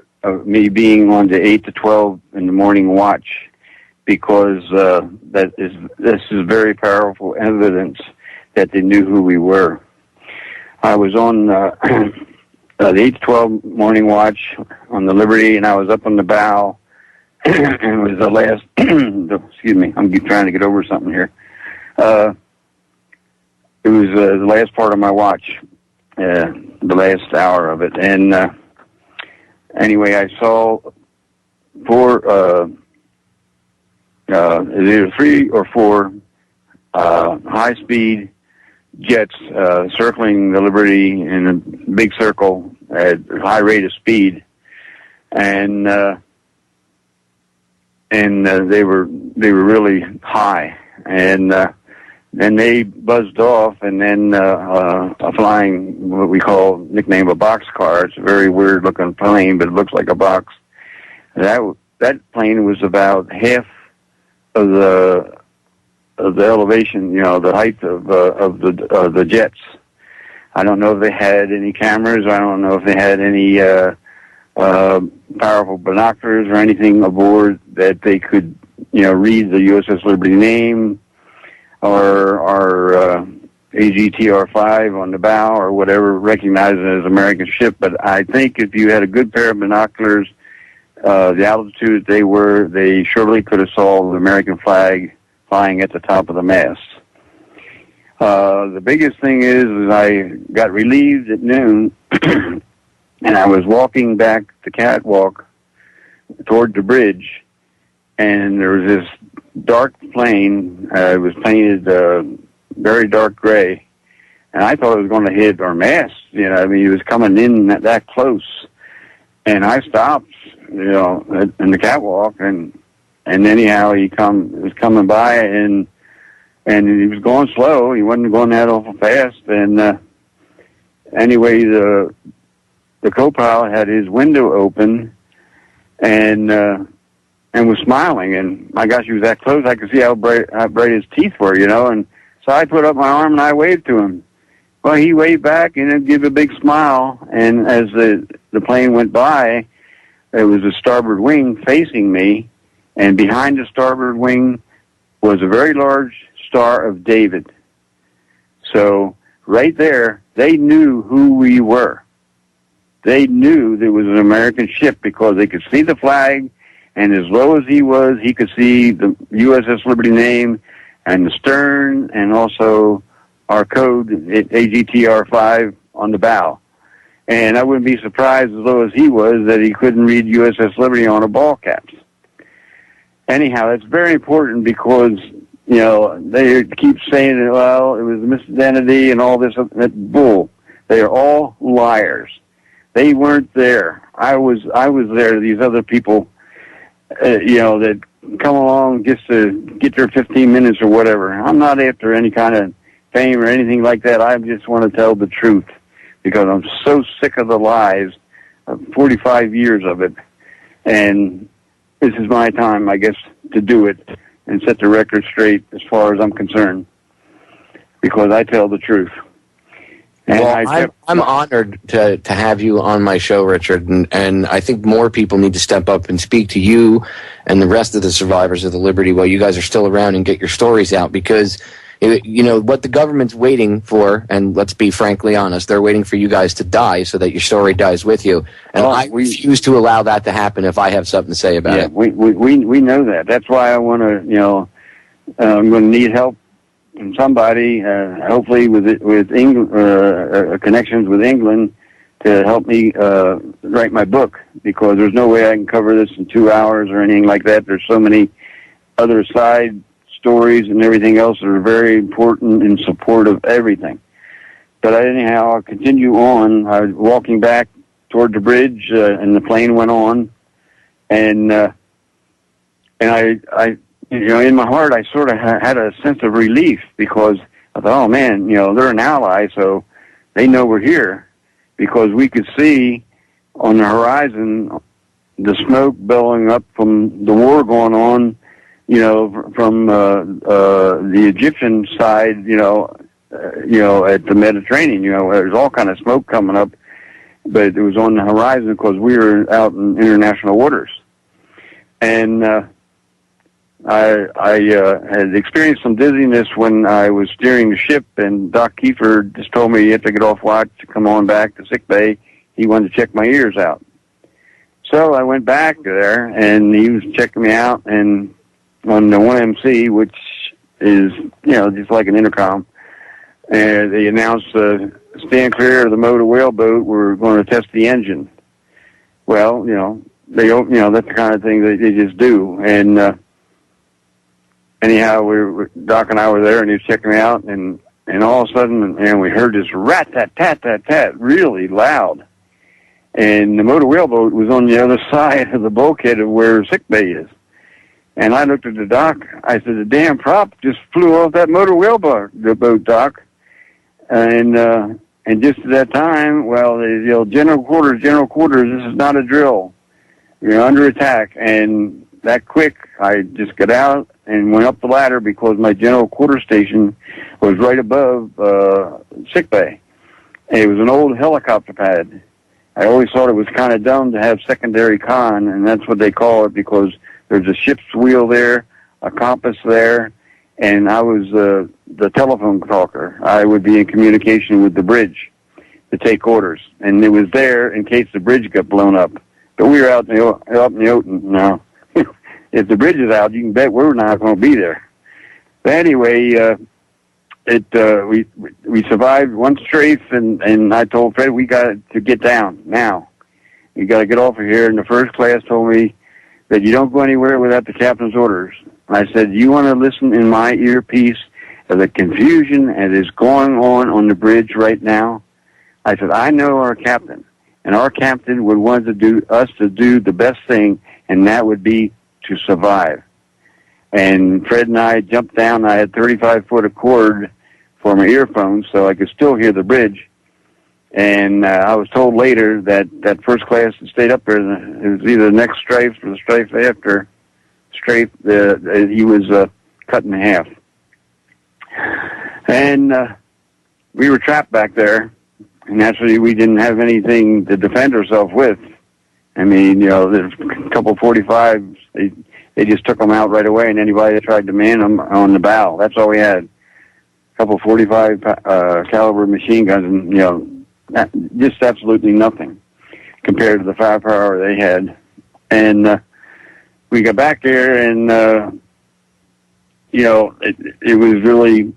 me being on the 8 to 12 in the morning watch, because this is very powerful evidence that they knew who we were. I was on the 8 to 12 morning watch on the Liberty, and I was up on the bow, and it was the last, excuse me, I'm trying to get over something here. It was the last part of my watch, the last hour of it, and anyway, I saw either 3 or 4 high-speed jets circling the Liberty in a big circle at a high rate of speed, and they were really high, and then they buzzed off, and then a flying, what we nickname a boxcar. It's a very weird looking plane, but it looks like a box. That plane was about half of the elevation, the height of the jets. I don't know if they had any cameras. I don't know if they had any powerful binoculars or anything aboard that they could, read the USS Liberty name or AGTR-5 on the bow or whatever, recognize it as an American ship. But I think if you had a good pair of binoculars, the altitude they surely could have saw the American flag flying at the top of the mast. The biggest thing is I got relieved at noon, and I was walking back the catwalk toward the bridge, and there was this dark plane. It was painted very dark gray, and I thought it was going to hit our mast. It was coming in that close, and I stopped, in the catwalk, and anyhow he was coming by, and he was going slow. He wasn't going that awful fast, and anyway, the co-pilot had his window open, and was smiling, and my gosh, he was that close. I could see how bright his teeth were, and so I put up my arm and I waved to him. Well, he waved back and then gave a big smile, and as the plane went by, it was the starboard wing facing me, And behind the starboard wing was a very large Star of David. So right there, they knew who we were. They knew there was an American ship because they could see the flag, and as low as he was, he could see the U.S.S. Liberty name and the stern, and also our code, AGTR5, on the bow. And I wouldn't be surprised, as low as he was, that he couldn't read U.S.S. Liberty on a ball caps. Anyhow, it's very important because, you know, they keep saying, well, it was a misidentity and all this bull. They are all liars. They weren't there. I was there. These other people, you know, that come along just to get their 15 minutes or whatever. I'm not after any kind of fame or anything like that. I just want to tell the truth because I'm so sick of the lies, of 45 years of it. And this is my time, I guess, to do it and set the record straight as far as I'm concerned because I tell the truth. And well, I'm honored to have you on my show, Richard, and I think more people need to step up and speak to you and the rest of the survivors of the Liberty while you guys are still around and get your stories out because, you know, what the government's waiting for, and let's be frankly honest, they're waiting for you guys to die so that your story dies with you. And I refuse to allow that to happen if I have something to say about it. We know that. That's why I want to, you know, I'm going to need help from somebody, hopefully with England, connections with England, to help me write my book, because there's no way I can cover this in 2 hours or anything like that. There's so many other side stories and everything else that are very important in support of everything. But anyhow, I'll continue on. I was walking back toward the bridge, and the plane went on, and I you know, in my heart, I sort of had a sense of relief because I thought, oh man, you know, they're an ally, so they know we're here, because we could see on the horizon the smoke billowing up from the war going on, you know, from the Egyptian side, you know, at the Mediterranean. You know, there's all kind of smoke coming up, but it was on the horizon because we were out in international waters, and I had experienced some dizziness when I was steering the ship, and Doc Kiefer just told me you have to get off watch to come on back to sick bay. He wanted to check my ears out. So I went back there, and he was checking me out, and on the 1MC, which is, you know, just like an intercom, and they announced, stand clear of the motor whaleboat, we're going to test the engine. Well, you know, that's the kind of thing that they just do, and anyhow, Doc and I were there, and he was checking me out, and all of a sudden, and we heard this rat-tat-tat-tat-tat really loud. And the motor whaleboat was on the other side of the bulkhead of where sickbay is. And I looked at the doc. I said, the damn prop just flew off that motor whaleboat, Doc. And just at that time, well, they yelled, general quarters, this is not a drill. You're under attack. And that quick, I just got out and went up the ladder because my general quarter station was right above sickbay. It was an old helicopter pad. I always thought it was kind of dumb to have secondary con, and that's what they call it, because there's a ship's wheel there, a compass there, and I was the telephone talker. I would be in communication with the bridge to take orders, and it was there in case the bridge got blown up. But we were out in the ocean now. If the bridge is out, you can bet we're not going to be there. But anyway, we survived one strafe, and I told Fred, we got to get down now. You got to get off of here. And the first class told me that you don't go anywhere without the captain's orders. And I said, you want to listen in my earpiece of the confusion that is going on the bridge right now? I said, I know our captain, and our captain would want us to do the best thing, and that would be to survive. And Fred and I jumped down. I had 35 foot of cord for my earphones, so I could still hear the bridge. And I was told later that first class that stayed up there, it was either the next strafe or the strafe after strafe, he was cut in half. And we were trapped back there, and naturally we didn't have anything to defend ourselves with. I mean, you know, there's a couple 45s, they just took them out right away, and anybody that tried to man them on the bow. That's all we had. A couple 45 caliber machine guns, and just absolutely nothing compared to the firepower they had. And we got back there, and it was really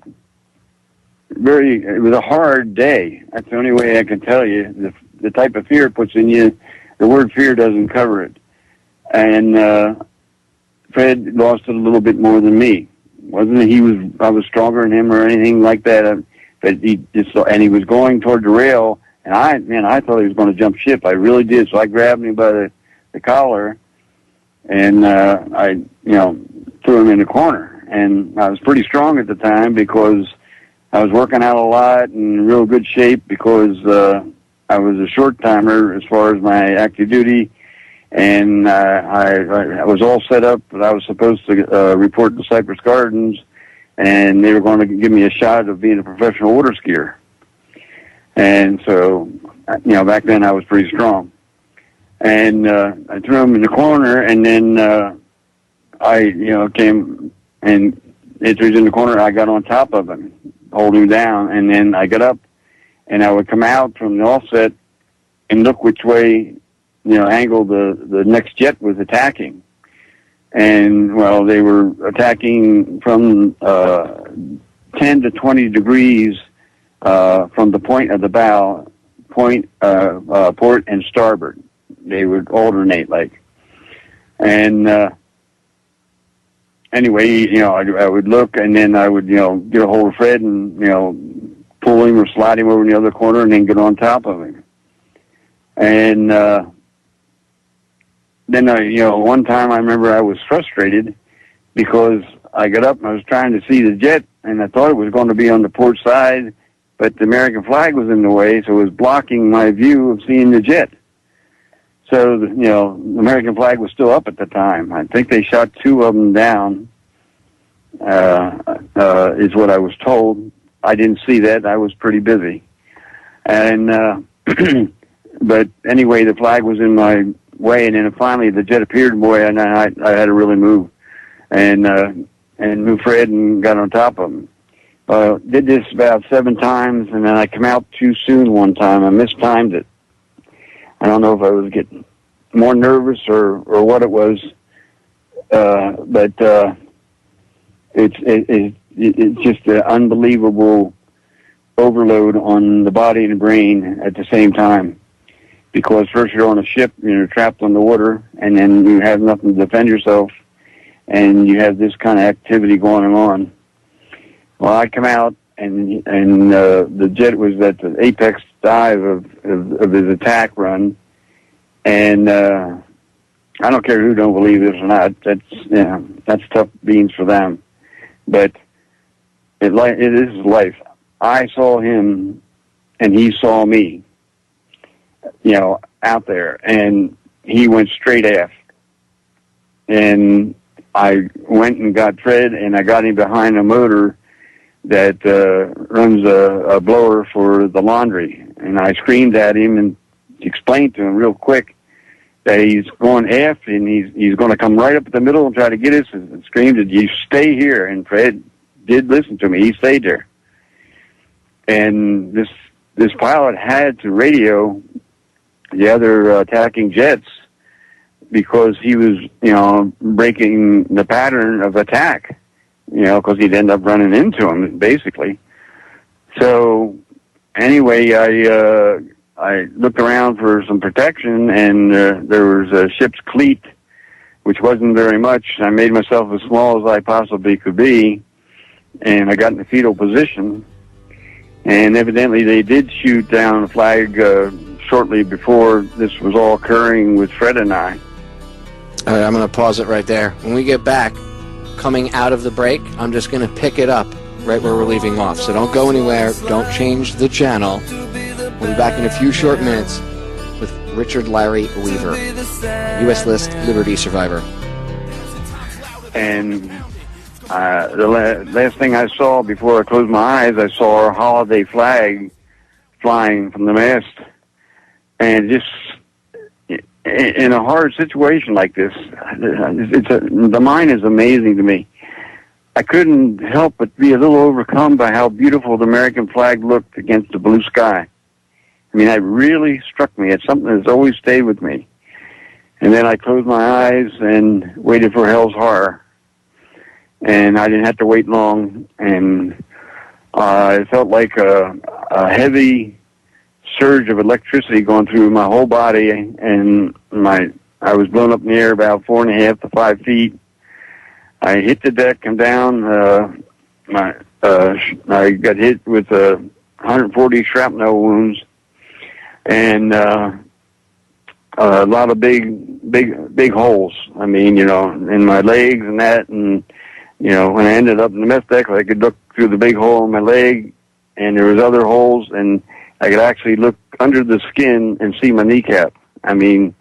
it was a hard day. That's the only way I can tell you. The type of fear it puts in you, the word fear doesn't cover it. And Fred lost it a little bit more than me. I was stronger than him or anything like that. But he was going toward the rail, and I thought he was going to jump ship. I really did. So I grabbed him by the collar, and I threw him in the corner. And I was pretty strong at the time because I was working out a lot and in real good shape because I was a short timer as far as my active duty, and I was all set up that I was supposed to report to Cypress Gardens, and they were going to give me a shot of being a professional water skier. And so, back then I was pretty strong. And I threw him in the corner, and then I came and after he was in the corner, I got on top of him, holding him down, and then I got up, and I would come out from the offset and look which way, angle the next jet was attacking. And, well, they were attacking from 10 to 20 degrees from the point of the bow, port and starboard. They would alternate, like. And anyway, I would look, and then I would, get a hold of Fred and, pull him or slide him over in the other corner and then get on top of him. And then, one time I remember I was frustrated because I got up and I was trying to see the jet, and I thought it was going to be on the port side, but the American flag was in the way, so it was blocking my view of seeing the jet. So, the American flag was still up at the time. I think they shot 2 of them down, is what I was told. I didn't see that. I was pretty busy. And, but anyway, the flag was in my way, and then finally the jet appeared, boy, and I had to really move. And moved Fred and got on top of him. Did this about 7 times, and then I come out too soon one time. I mistimed it. I don't know if I was getting more nervous or what it was, but it's just an unbelievable overload on the body and the brain at the same time. Because first you're on a ship, you're trapped on the water, and then you have nothing to defend yourself, and you have this kind of activity going on. Well, I come out, and the jet was at the apex dive of his attack run, and I don't care who don't believe this or not. That's tough beans for them, but it is life. I saw him, and he saw me, out there, and he went straight aft, and I went and got Fred, and I got him behind a motor that runs a blower for the laundry. And I screamed at him and explained to him real quick that he's going aft, and he's going to come right up the middle and try to get us, and screamed, "You stay here." And Fred did listen to me. He stayed there. And this pilot had to radio the other attacking jets because he was, breaking the pattern of attack, because he'd end up running into him, basically. So anyway, I looked around for some protection, and there was a ship's cleat, which wasn't very much. I made myself as small as I possibly could be, and I got in the fetal position. And evidently they did shoot down a flag shortly before this was all occurring with Fred and I. All right, I'm going to pause it right there. When we get back, coming out of the break, I'm just going to pick it up right where we're leaving off. So don't go anywhere. Don't change the channel. We'll be back in a few short minutes with Richard Larry Weaver, U.S. list Liberty survivor. And the last thing I saw before I closed my eyes, I saw our holiday flag flying from the mast. And in a hard situation like this, the mind is amazing to me. I couldn't help but be a little overcome by how beautiful the American flag looked against the blue sky. I mean, that really struck me. It's something that's always stayed with me. And then I closed my eyes and waited for hell's horror. And I didn't have to wait long. And it felt like a heavy surge of electricity going through my whole body. And I was blown up in the air about 4.5 to 5 feet. I hit the deck and down. I got hit with 140 shrapnel wounds. And a lot of big holes. I mean, in my legs and that. And, when I ended up in the mess deck, I could look through the big hole in my leg, and there was other holes, and I could actually look under the skin and see my kneecap. I mean,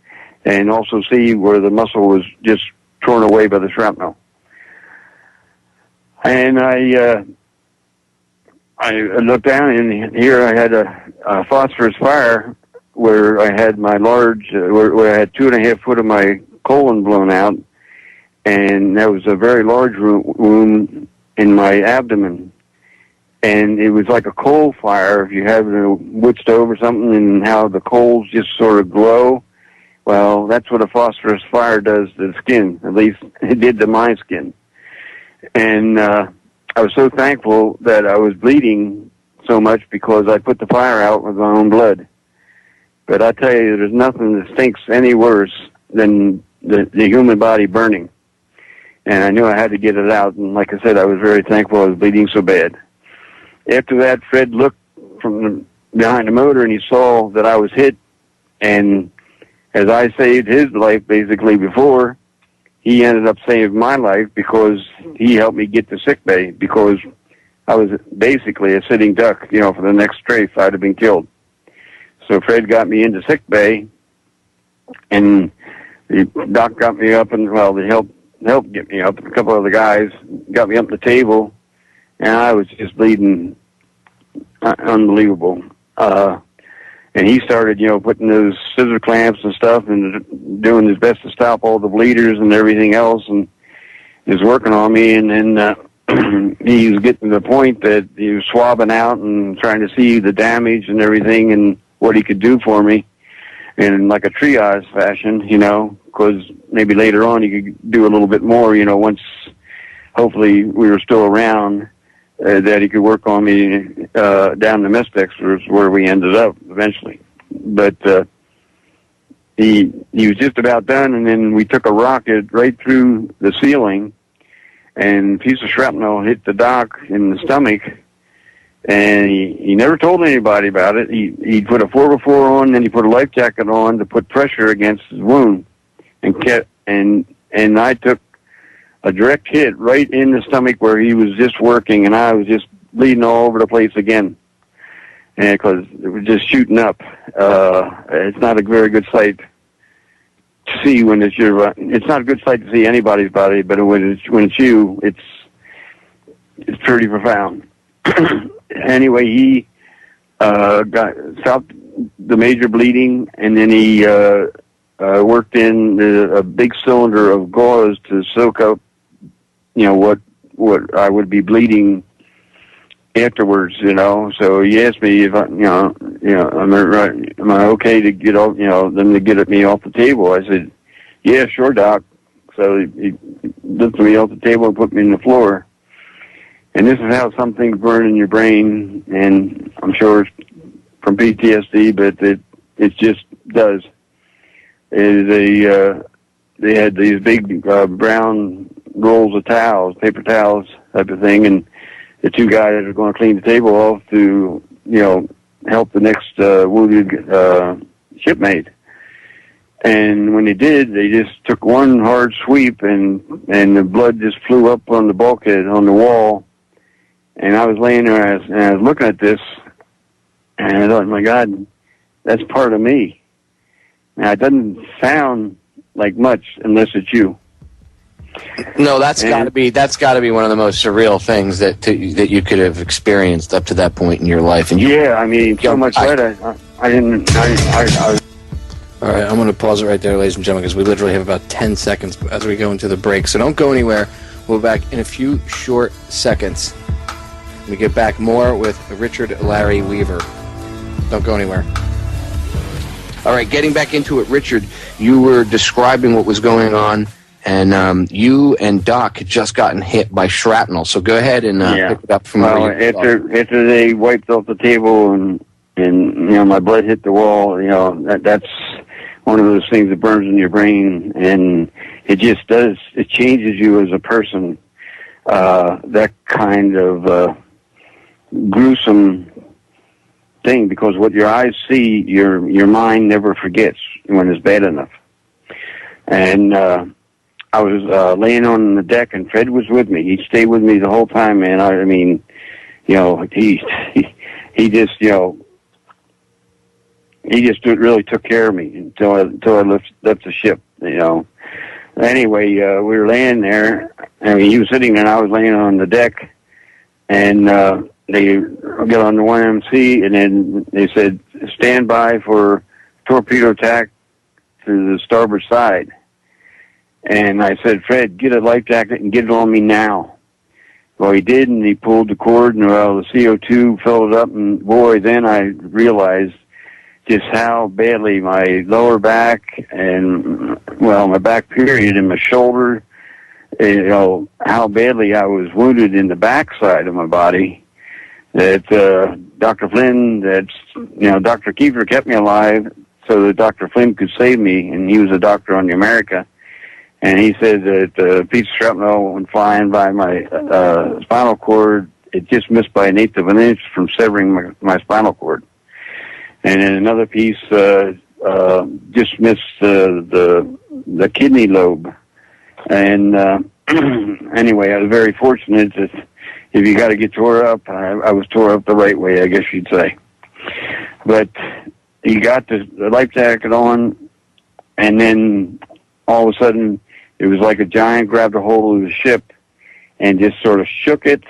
and also see where the muscle was just torn away by the shrapnel. And I looked down, and here I had a phosphorus fire where I had my large, where I had 2.5 foot of my colon blown out, and that was a very large wound in my abdomen. And it was like a coal fire, if you have a wood stove or something, and how the coals just sort of glow. Well, that's what a phosphorus fire does to the skin. At least it did to my skin. And I was so thankful that I was bleeding so much because I put the fire out with my own blood. But I tell you, there's nothing that stinks any worse than the human body burning. And I knew I had to get it out. And like I said, I was very thankful I was bleeding so bad. After that, Fred looked from behind the motor and he saw that I was hit. And as I saved his life basically before, he ended up saving my life because he helped me get to sick bay, because I was basically a sitting duck, for the next strafe. I'd have been killed. So Fred got me into sick bay, and the doc got me up, and they helped get me up. A couple other guys got me up the table, and I was just bleeding unbelievable. And he started, putting those scissor clamps and stuff and doing his best to stop all the bleeders and everything else, and he was working on me. And then he was getting to the point that he was swabbing out and trying to see the damage and everything and what he could do for me in like a triage fashion, because maybe later on he could do a little bit more, once hopefully we were still around. That he could work on me down the mess decks, where we ended up eventually. But he was just about done, and then we took a rocket right through the ceiling, and a piece of shrapnel hit the doc in the stomach, and he never told anybody about it. He put a 4x4 on, then he put a life jacket on to put pressure against his wound, and I took a direct hit right in the stomach where he was just working, and I was just bleeding all over the place again, and because it was just shooting up. It's not a very good sight to see when it's your. It's not a good sight to see anybody's body, but when it's you, it's pretty profound. Anyway, he stopped the major bleeding, and then he worked in a big cylinder of gauze to soak up, what I would be bleeding afterwards, So he asked me if am I okay to get off, them to get me off the table. I said, yeah, sure, doc. So he lifted me off the table and put me on the floor. And this is how some things burn in your brain, and I'm sure it's from PTSD, but it just does. They had these big brown rolls of towels, paper towels type of thing, and the two guys were going to clean the table off to, help the next wounded shipmate. And when they did, they just took one hard sweep, and the blood just flew up on the bulkhead on the wall. And I was laying there, and I was looking at this, and I thought, my God, that's part of me. Now, it doesn't sound like much unless it's you. No, that's got to be one of the most surreal things that you could have experienced up to that point in your life. And yeah, I mean, so much later, I didn't. All right, I'm going to pause it right there, ladies and gentlemen, because we literally have about 10 seconds as we go into the break. So don't go anywhere. We'll be back in a few short seconds. We get back more with Richard Larry Weaver. Don't go anywhere. All right, getting back into it, Richard, you were describing what was going on, and you and Doc had just gotten hit by shrapnel. So go ahead and pick it up from where you after they wiped off the table and my blood hit the wall, that's one of those things that burns in your brain, and it changes you as a person. That kind of gruesome thing, because what your eyes see, your mind never forgets when it's bad enough. And I was laying on the deck, and Fred was with me. He stayed with me the whole time, man. I mean, he just really took care of me until I left the ship, Anyway, we were laying there. I mean, he was sitting there, and I was laying on the deck, and they got on the 1MC, and then they said, stand by for torpedo attack to the starboard side. And I said, Fred, get a life jacket and get it on me now. Well, he did, and he pulled the cord, and the CO2 filled it up, and boy, then I realized just how badly my lower back and, my back period and my shoulder, how badly I was wounded in the backside of my body. That Dr. Flynn, Dr. Kiefer kept me alive so that Dr. Flynn could save me, and he was a doctor on the America. And he said that a piece of shrapnel went flying by my spinal cord. It just missed by 1/8 of an inch from severing my spinal cord. And then another piece just missed the kidney lobe. And anyway, I was very fortunate that if you got to get tore up, I was tore up the right way, I guess you'd say. But he got the life jacket on, and then all of a sudden, it was like a giant grabbed a hold of the ship and just sort of shook it,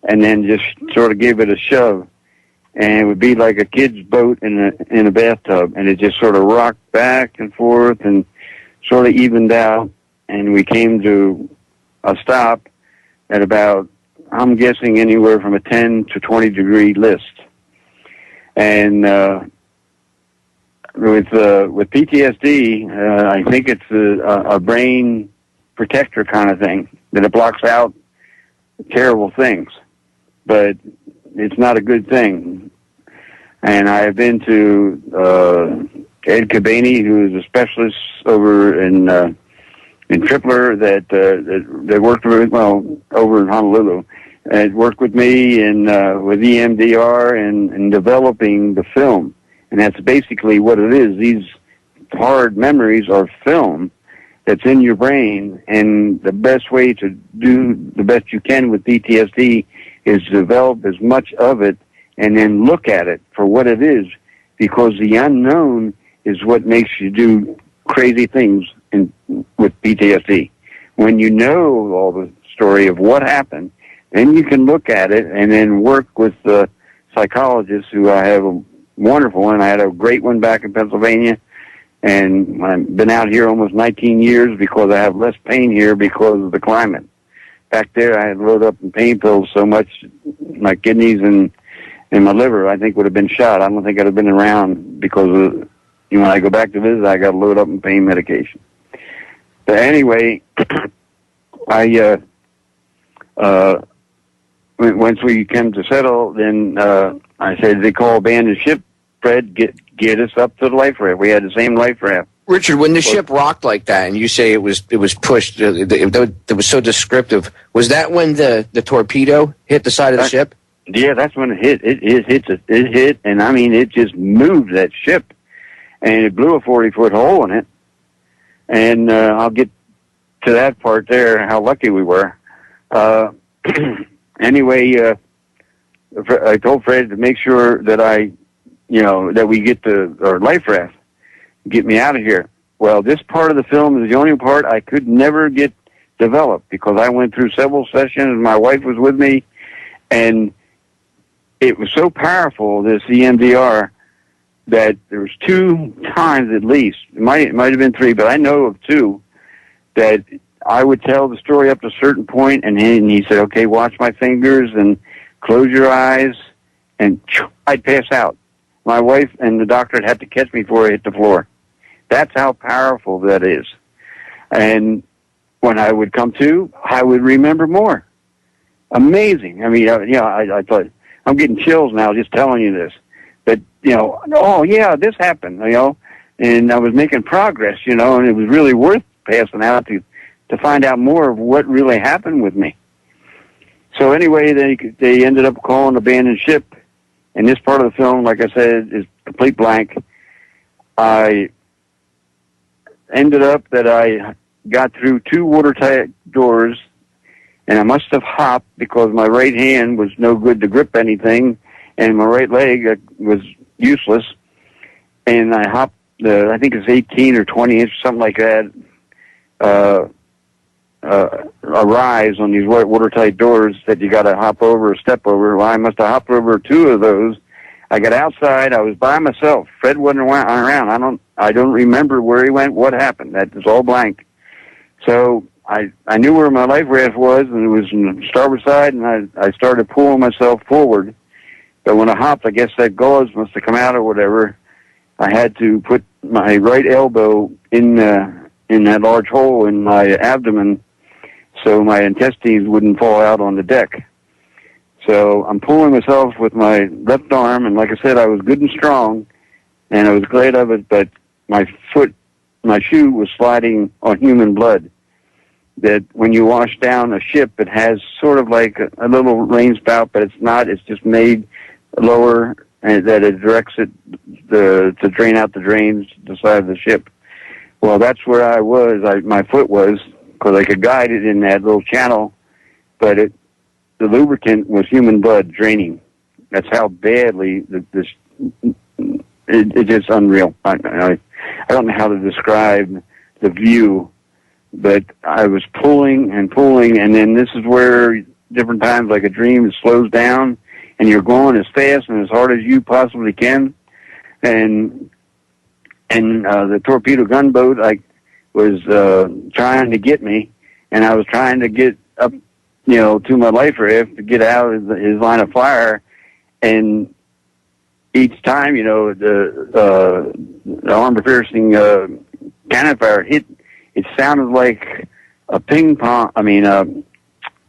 and then just sort of gave it a shove. And it would be like a kid's boat in a bathtub, and it just sort of rocked back and forth and sort of evened out, and we came to a stop at about, I'm guessing, anywhere from a 10 to 20 degree list. And with PTSD, I think it's a brain protector kind of thing, that it blocks out terrible things, but it's not a good thing. And I have been to Ed Cabaney, who is a specialist over in Tripler that worked with, over in Honolulu, and worked with me and with EMDR and developing the film. And that's basically what it is. These hard memories are film that's in your brain, and the best way to do the best you can with PTSD is to develop as much of it and then look at it for what it is, because the unknown is what makes you do crazy things with PTSD. When you know all the story of what happened, then you can look at it and then work with the psychologists, who I have a wonderful one. I had a great one back in Pennsylvania, and I've been out here almost 19 years because I have less pain here because of the climate. Back there, I had loaded up in pain pills so much, my kidneys and my liver, I think, would have been shot. I don't think I'd have been around because of, when I go back to visit, I got to load up in pain medication. But anyway, once we came to settle, then I said, they call abandoned ship, Fred, get us up to the life raft. We had the same life raft. Richard, when the ship rocked like that, and you say it was pushed, it was so descriptive. Was that when the torpedo hit the side of the ship? Yeah, that's when it hit. It hit, and I mean, it just moved that ship, and it blew a 40-foot hole in it. And I'll get to that part there, how lucky we were. Anyway, I told Fred to make sure that that we get our life raft, get me out of here. Well, this part of the film is the only part I could never get developed, because I went through several sessions, my wife was with me, and it was so powerful, this EMDR, that there was 2 times at least, it might have been 3, but I know of 2, that I would tell the story up to a certain point, and he said, okay, watch my fingers and close your eyes, and I'd pass out. My wife and the doctor had to catch me before I hit the floor. That's how powerful that is. And when I would come to, I would remember more. Amazing. I mean, I thought, I'm getting chills now just telling you this. But, oh, yeah, this happened, and I was making progress, and it was really worth passing out to find out more of what really happened with me. So anyway, they ended up calling abandoned ship, and this part of the film, like I said, is complete blank. I ended up that I got through 2 watertight doors, and I must have hopped because my right hand was no good to grip anything, and my right leg was useless. And I hopped, I think it's 18 or 20 inches, something like that, a rise on these watertight doors that you got to hop over or step over. Well, I must have hopped over 2 of those. I got outside. I was by myself. Fred wasn't around. I don't remember where he went, what happened. That is all blank. So I knew where my life raft was, and it was on the starboard side, and I started pulling myself forward. But when I hopped, I guess that gauze must have come out or whatever. I had to put my right elbow in that large hole in my abdomen so my intestines wouldn't fall out on the deck. So I'm pulling myself with my left arm, and like I said, I was good and strong, and I was glad of it, but my shoe was sliding on human blood. That when you wash down a ship, it has sort of like a little rain spout, but it's not. It's just made lower, and that it directs it to drain out the drains to the side of the ship. Well, that's where I was. My foot was, because I could guide it in that little channel, but the lubricant was human blood draining. That's how badly it's just unreal. I don't know how to describe the view, but I was pulling and pulling, and then this is where different times, like a dream, it slows down, and you're going as fast and as hard as you possibly can. And the torpedo gunboat was trying to get me, and I was trying to get up, to my life raft to get out of his line of fire. And each time, the armor-piercing cannon fire hit, it sounded like a ping pong. I mean, what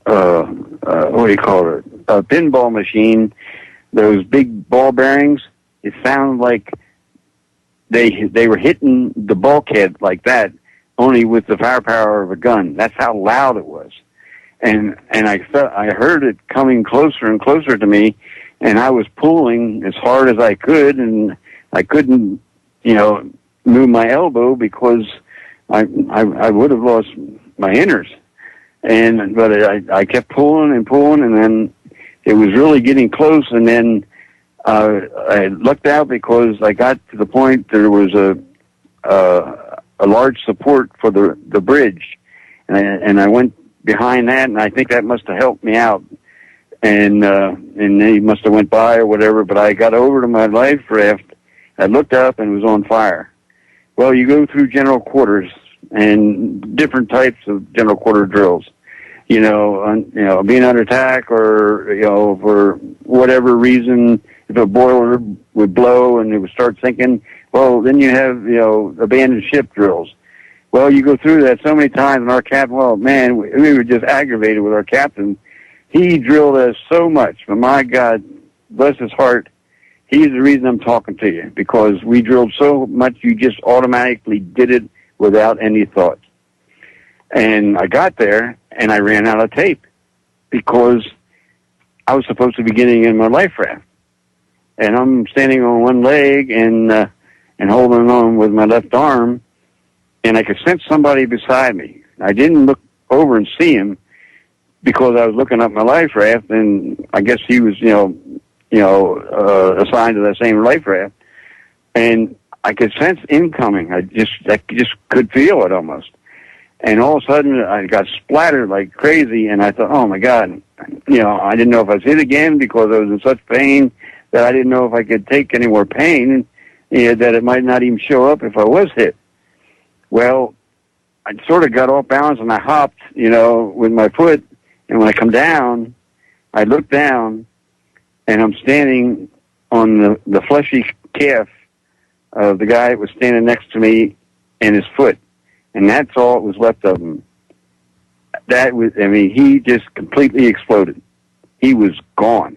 do you call it? A pinball machine. Those big ball bearings. It sounded like they were hitting the bulkhead like that, only with the firepower of a gun. That's how loud it was. And I heard it coming closer and closer to me, and I was pulling as hard as I could, and I couldn't, move my elbow because I would have lost my innards. But I kept pulling and pulling, and then it was really getting close, and then I looked out because I got to the point there was a large support for the bridge, and I went behind that, and I think that must have helped me out, and they must have went by or whatever. But I got over to my life raft. I looked up and it was on fire. Well, you go through general quarters and different types of general quarter drills. Being under attack, or for whatever reason, if a boiler would blow and it would start sinking, well, then you have abandoned ship drills. Well, you go through that so many times, and our captain, well, man, we were just aggravated with our captain. He drilled us so much, but my God, bless his heart, he's the reason I'm talking to you, because we drilled so much you just automatically did it without any thought. And I got there, and I ran out of tape because I was supposed to be getting in my life raft. And I'm standing on one leg and holding on with my left arm, and I could sense somebody beside me. I didn't look over and see him because I was looking up my life raft, and I guess he was, assigned to that same life raft. And I could sense incoming. I just could feel it almost. And all of a sudden, I got splattered like crazy, and I thought, oh, my God. I didn't know if I was hit again because I was in such pain that I didn't know if I could take any more pain. that it might not even show up if I was hit. Well, I sort of got off balance and I hopped, with my foot. And when I come down, I look down and I'm standing on the fleshy calf of the guy that was standing next to me and his foot. And that's all that was left of him. He just completely exploded. He was gone.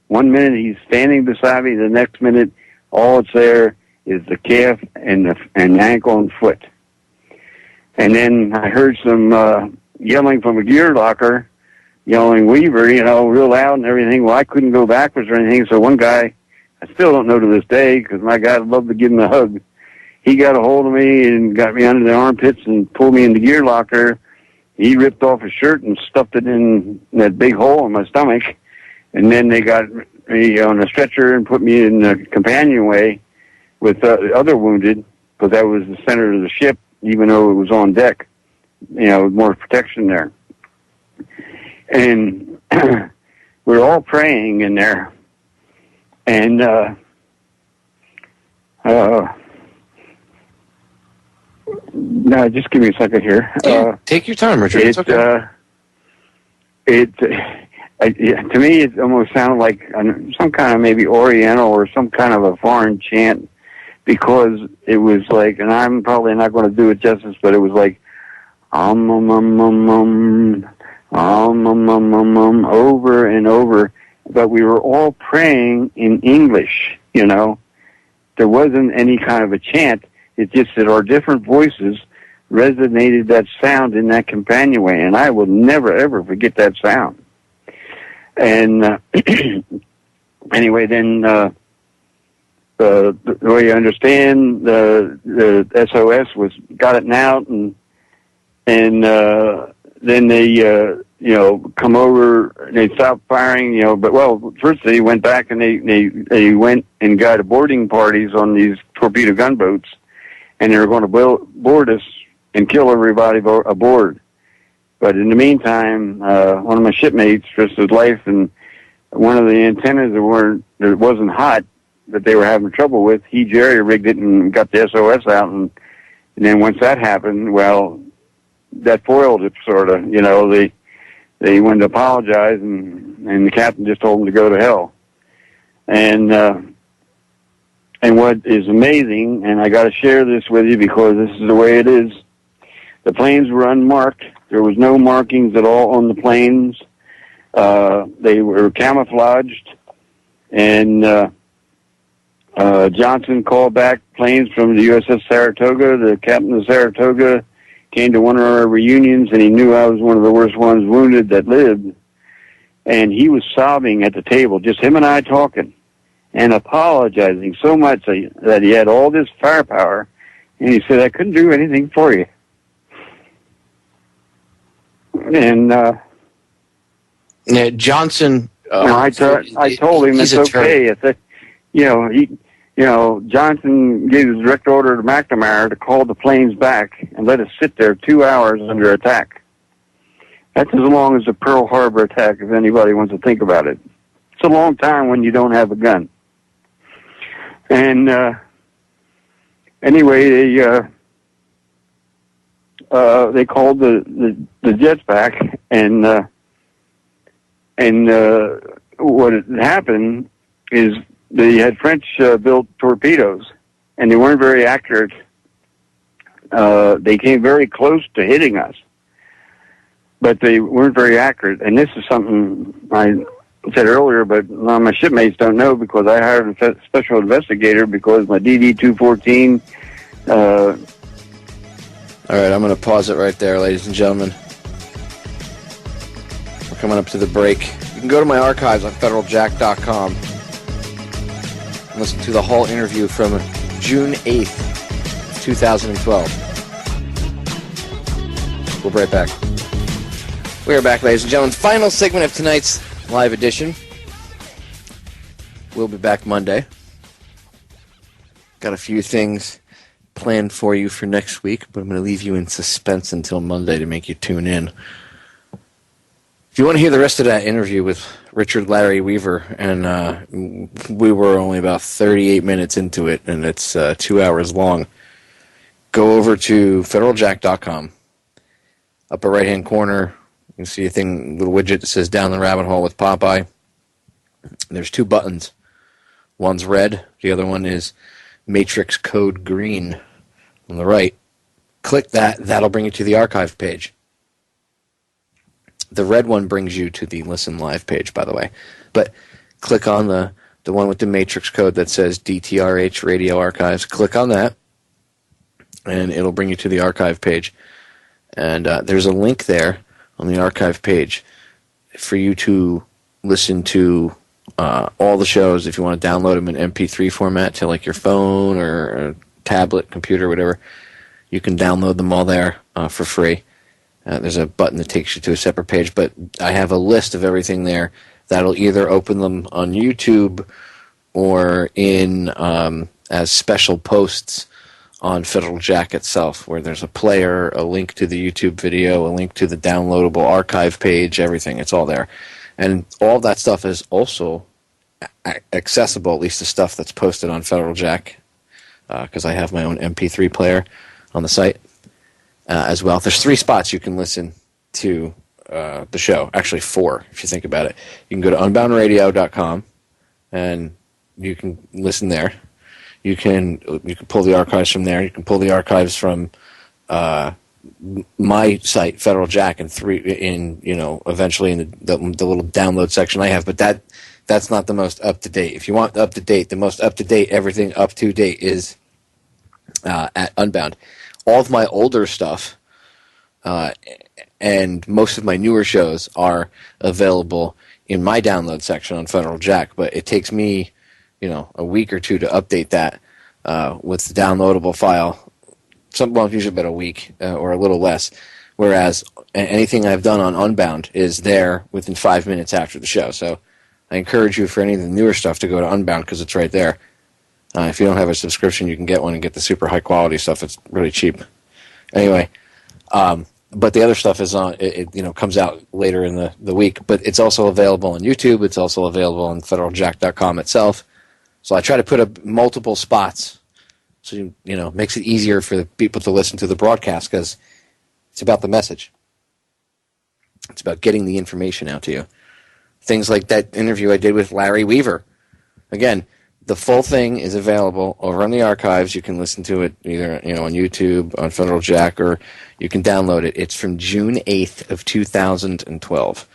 One minute he's standing beside me, the next minute all that's there is the calf and the ankle and foot. And then I heard some yelling from a gear locker, yelling Weaver, real loud and everything. Well, I couldn't go backwards or anything, so one guy, I still don't know to this day, because my God, I'd love to give him a hug. He got a hold of me and got me under the armpits and pulled me in the gear locker. He ripped off his shirt and stuffed it in that big hole in my stomach. And then they got me on a stretcher and put me in the companionway with other wounded, because that was the center of the ship, even though it was on deck, with more protection there. And we're all praying in there. And no, just give me a second here. Take your time, Richard. It's okay. To me, it almost sounded like some kind of maybe Oriental or some kind of a foreign chant, because it was like, and I'm probably not going to do it justice, but it was like, over and over. But we were all praying in English, There wasn't any kind of a chant. It's just that our different voices resonated that sound in that companionway, and I will never, ever forget that sound. And anyway, then the way you understand, the SOS got it out, and then they come over and they stopped firing, but first they went back and they went and got boarding parties on these torpedo gunboats, and they were going to board us and kill everybody aboard. But in the meantime, one of my shipmates risked his life, and one of the antennas that wasn't hot, that they were having trouble with, he jerry-rigged it and got the SOS out, and then once that happened, well, that foiled it, sort of. They went to apologize, and the captain just told them to go to hell. And what is amazing, and I got to share this with you because this is the way it is, the planes were unmarked. There was no markings at all on the planes. They were camouflaged, and Johnson called back planes from the U.S.S. Saratoga. The captain of Saratoga came to one of our reunions, and he knew I was one of the worst ones wounded that lived. And he was sobbing at the table, just him and I talking, and apologizing so much that he had all this firepower. And he said, I couldn't do anything for you. And Johnson. I told him it's okay. I said, Johnson gave his direct order to McNamara to call the planes back and let us sit there 2 hours under attack. That's as long as the Pearl Harbor attack, if anybody wants to think about it. It's a long time when you don't have a gun. And anyway, they called the jets back, and what had happened is they had French built torpedoes, and they weren't very accurate. They came very close to hitting us, but they weren't very accurate. And this is something I said earlier, but my shipmates don't know, because I hired a special investigator because my DD-214. All right, I'm going to pause it right there, ladies and gentlemen. We're coming up to the break. You can go to my archives on federaljack.com and listen to the whole interview from June 8th, 2012. We'll be right back. We are back, ladies and gentlemen. Final segment of tonight's live edition. We'll be back Monday. Got a few things planned for you for next week, but I'm going to leave you in suspense until Monday to make you tune in. If you want to hear the rest of that interview with Richard Larry Weaver, and we were only about 38 minutes into it, and it's 2 hours long, go over to federaljack.com. Upper right-hand corner, you can see a little widget that says Down the Rabbit Hole with Popeye. There's 2 buttons. One's red, the other one is Matrix Code Green on the right. Click that, that'll bring you to the archive page. The red one brings you to the Listen Live page, by the way. But click on the one with the matrix code that says DTRH Radio Archives. Click on that, and it'll bring you to the archive page. And there's a link there on the archive page for you to listen to all the shows. If you want to download them in MP3 format to like your phone or a tablet, computer, whatever, you can download them all there for free. There's a button that takes you to a separate page, but I have a list of everything there that'll either open them on YouTube or in as special posts on Federal Jack itself, where there's a player, a link to the YouTube video, a link to the downloadable archive page, everything. It's all there. And all that stuff is also accessible, at least the stuff that's posted on Federal Jack, because I have my own MP3 player on the site. As well. There's 3 spots you can listen to the show. Actually 4, if you think about it. You can go to unboundradio.com and you can listen there. You can pull the archives from there. You can pull the archives from my site, Federal Jack, eventually in the little download section I have. But that's not the most up to date. If you want up to date, the most up to date, everything up to date is at Unbound. All of my older stuff and most of my newer shows are available in my download section on Federal Jack, but it takes me, a week or 2 to update that with the downloadable file. Usually about a week or a little less, whereas anything I've done on Unbound is there within 5 minutes after the show. So I encourage you for any of the newer stuff to go to Unbound because it's right there. If you don't have a subscription, you can get one and get the super high quality stuff. It's really cheap. Anyway, but the other stuff is on. It comes out later in the week. But it's also available on YouTube. It's also available on federaljack.com itself. So I try to put up multiple spots, so makes it easier for the people to listen to the broadcast because it's about the message. It's about getting the information out to you. Things like that interview I did with Larry Weaver. Again. The full thing is available over on the archives. You can listen to it either on YouTube, on Federal Jack, or you can download it. It's from June 8th of 2012.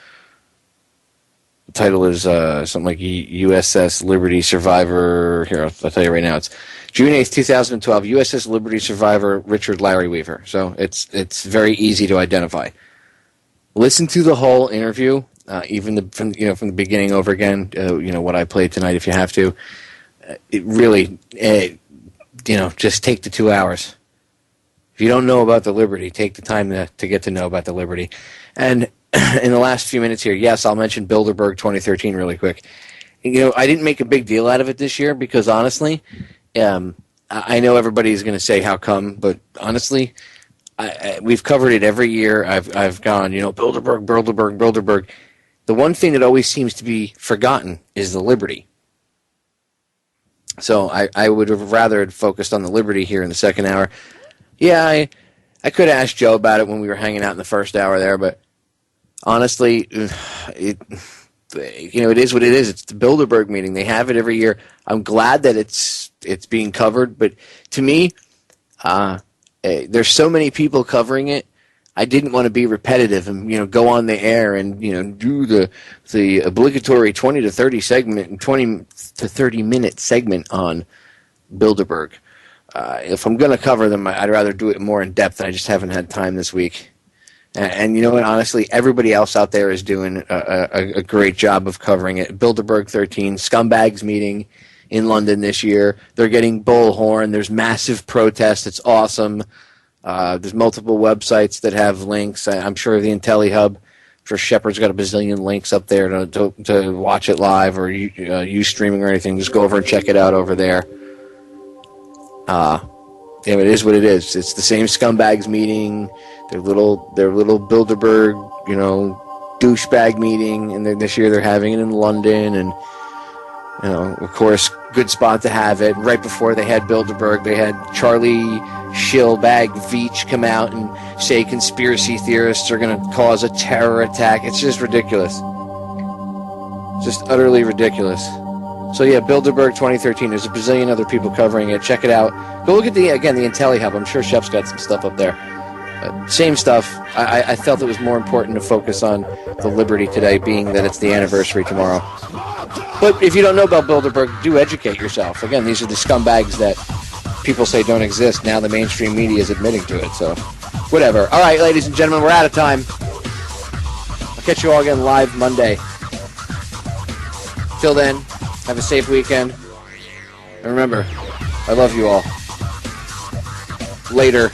The title is something like U.S.S. Liberty Survivor. Here, I'll tell you right now. It's June 8th, 2012, U.S.S. Liberty Survivor Richard Larry Weaver. So it's very easy to identify. Listen to the whole interview, even from the beginning over again. What I played tonight, if you have to. It really, just take the 2 hours. If you don't know about the Liberty, take the time to get to know about the Liberty. And in the last few minutes here, yes, I'll mention Bilderberg 2013 really quick. I didn't make a big deal out of it this year because honestly, I know everybody's going to say how come, but honestly, we've covered it every year. I've gone, Bilderberg. The one thing that always seems to be forgotten is the Liberty. So I would have rather focused on the Liberty here in the second hour. Yeah, I could have asked Joe about it when we were hanging out in the first hour there, but honestly, it is what it is. It's the Bilderberg meeting. They have it every year. I'm glad that it's being covered, but to me, there's so many people covering it. I didn't want to be repetitive and go on the air and do the obligatory 20 to 30 minute segment on Bilderberg. If I'm going to cover them, I'd rather do it more in depth. I just haven't had time this week. And you know what? Honestly, everybody else out there is doing a great job of covering it. Bilderberg 13, Scumbags meeting in London this year. They're getting bullhorn. There's massive protests. It's awesome. There's multiple websites that have links. I'm sure the IntelliHub for Shepard's got a bazillion links up there to watch it live or use streaming or anything. Just go over and check it out over there. It is what it is. It's the same Scumbags meeting. Their little Bilderberg, douchebag meeting, and then this year they're having it in London, and of course, good spot to have it. Right before they had Bilderberg, they had Charlie Shillbag Veach come out and say conspiracy theorists are going to cause a terror attack. It's just ridiculous. Just utterly ridiculous. So yeah, Bilderberg 2013. There's a bazillion other people covering it. Check it out. Go look at the IntelliHub. I'm sure Shep's got some stuff up there. Same stuff. I felt it was more important to focus on the Liberty today, being that it's the anniversary tomorrow. But if you don't know about Bilderberg, do educate yourself. Again, these are the scumbags that people say don't exist. Now the mainstream media is admitting to it. So, whatever. All right, ladies and gentlemen, we're out of time. I'll catch you all again live Monday. Till then, have a safe weekend. And remember, I love you all. Later.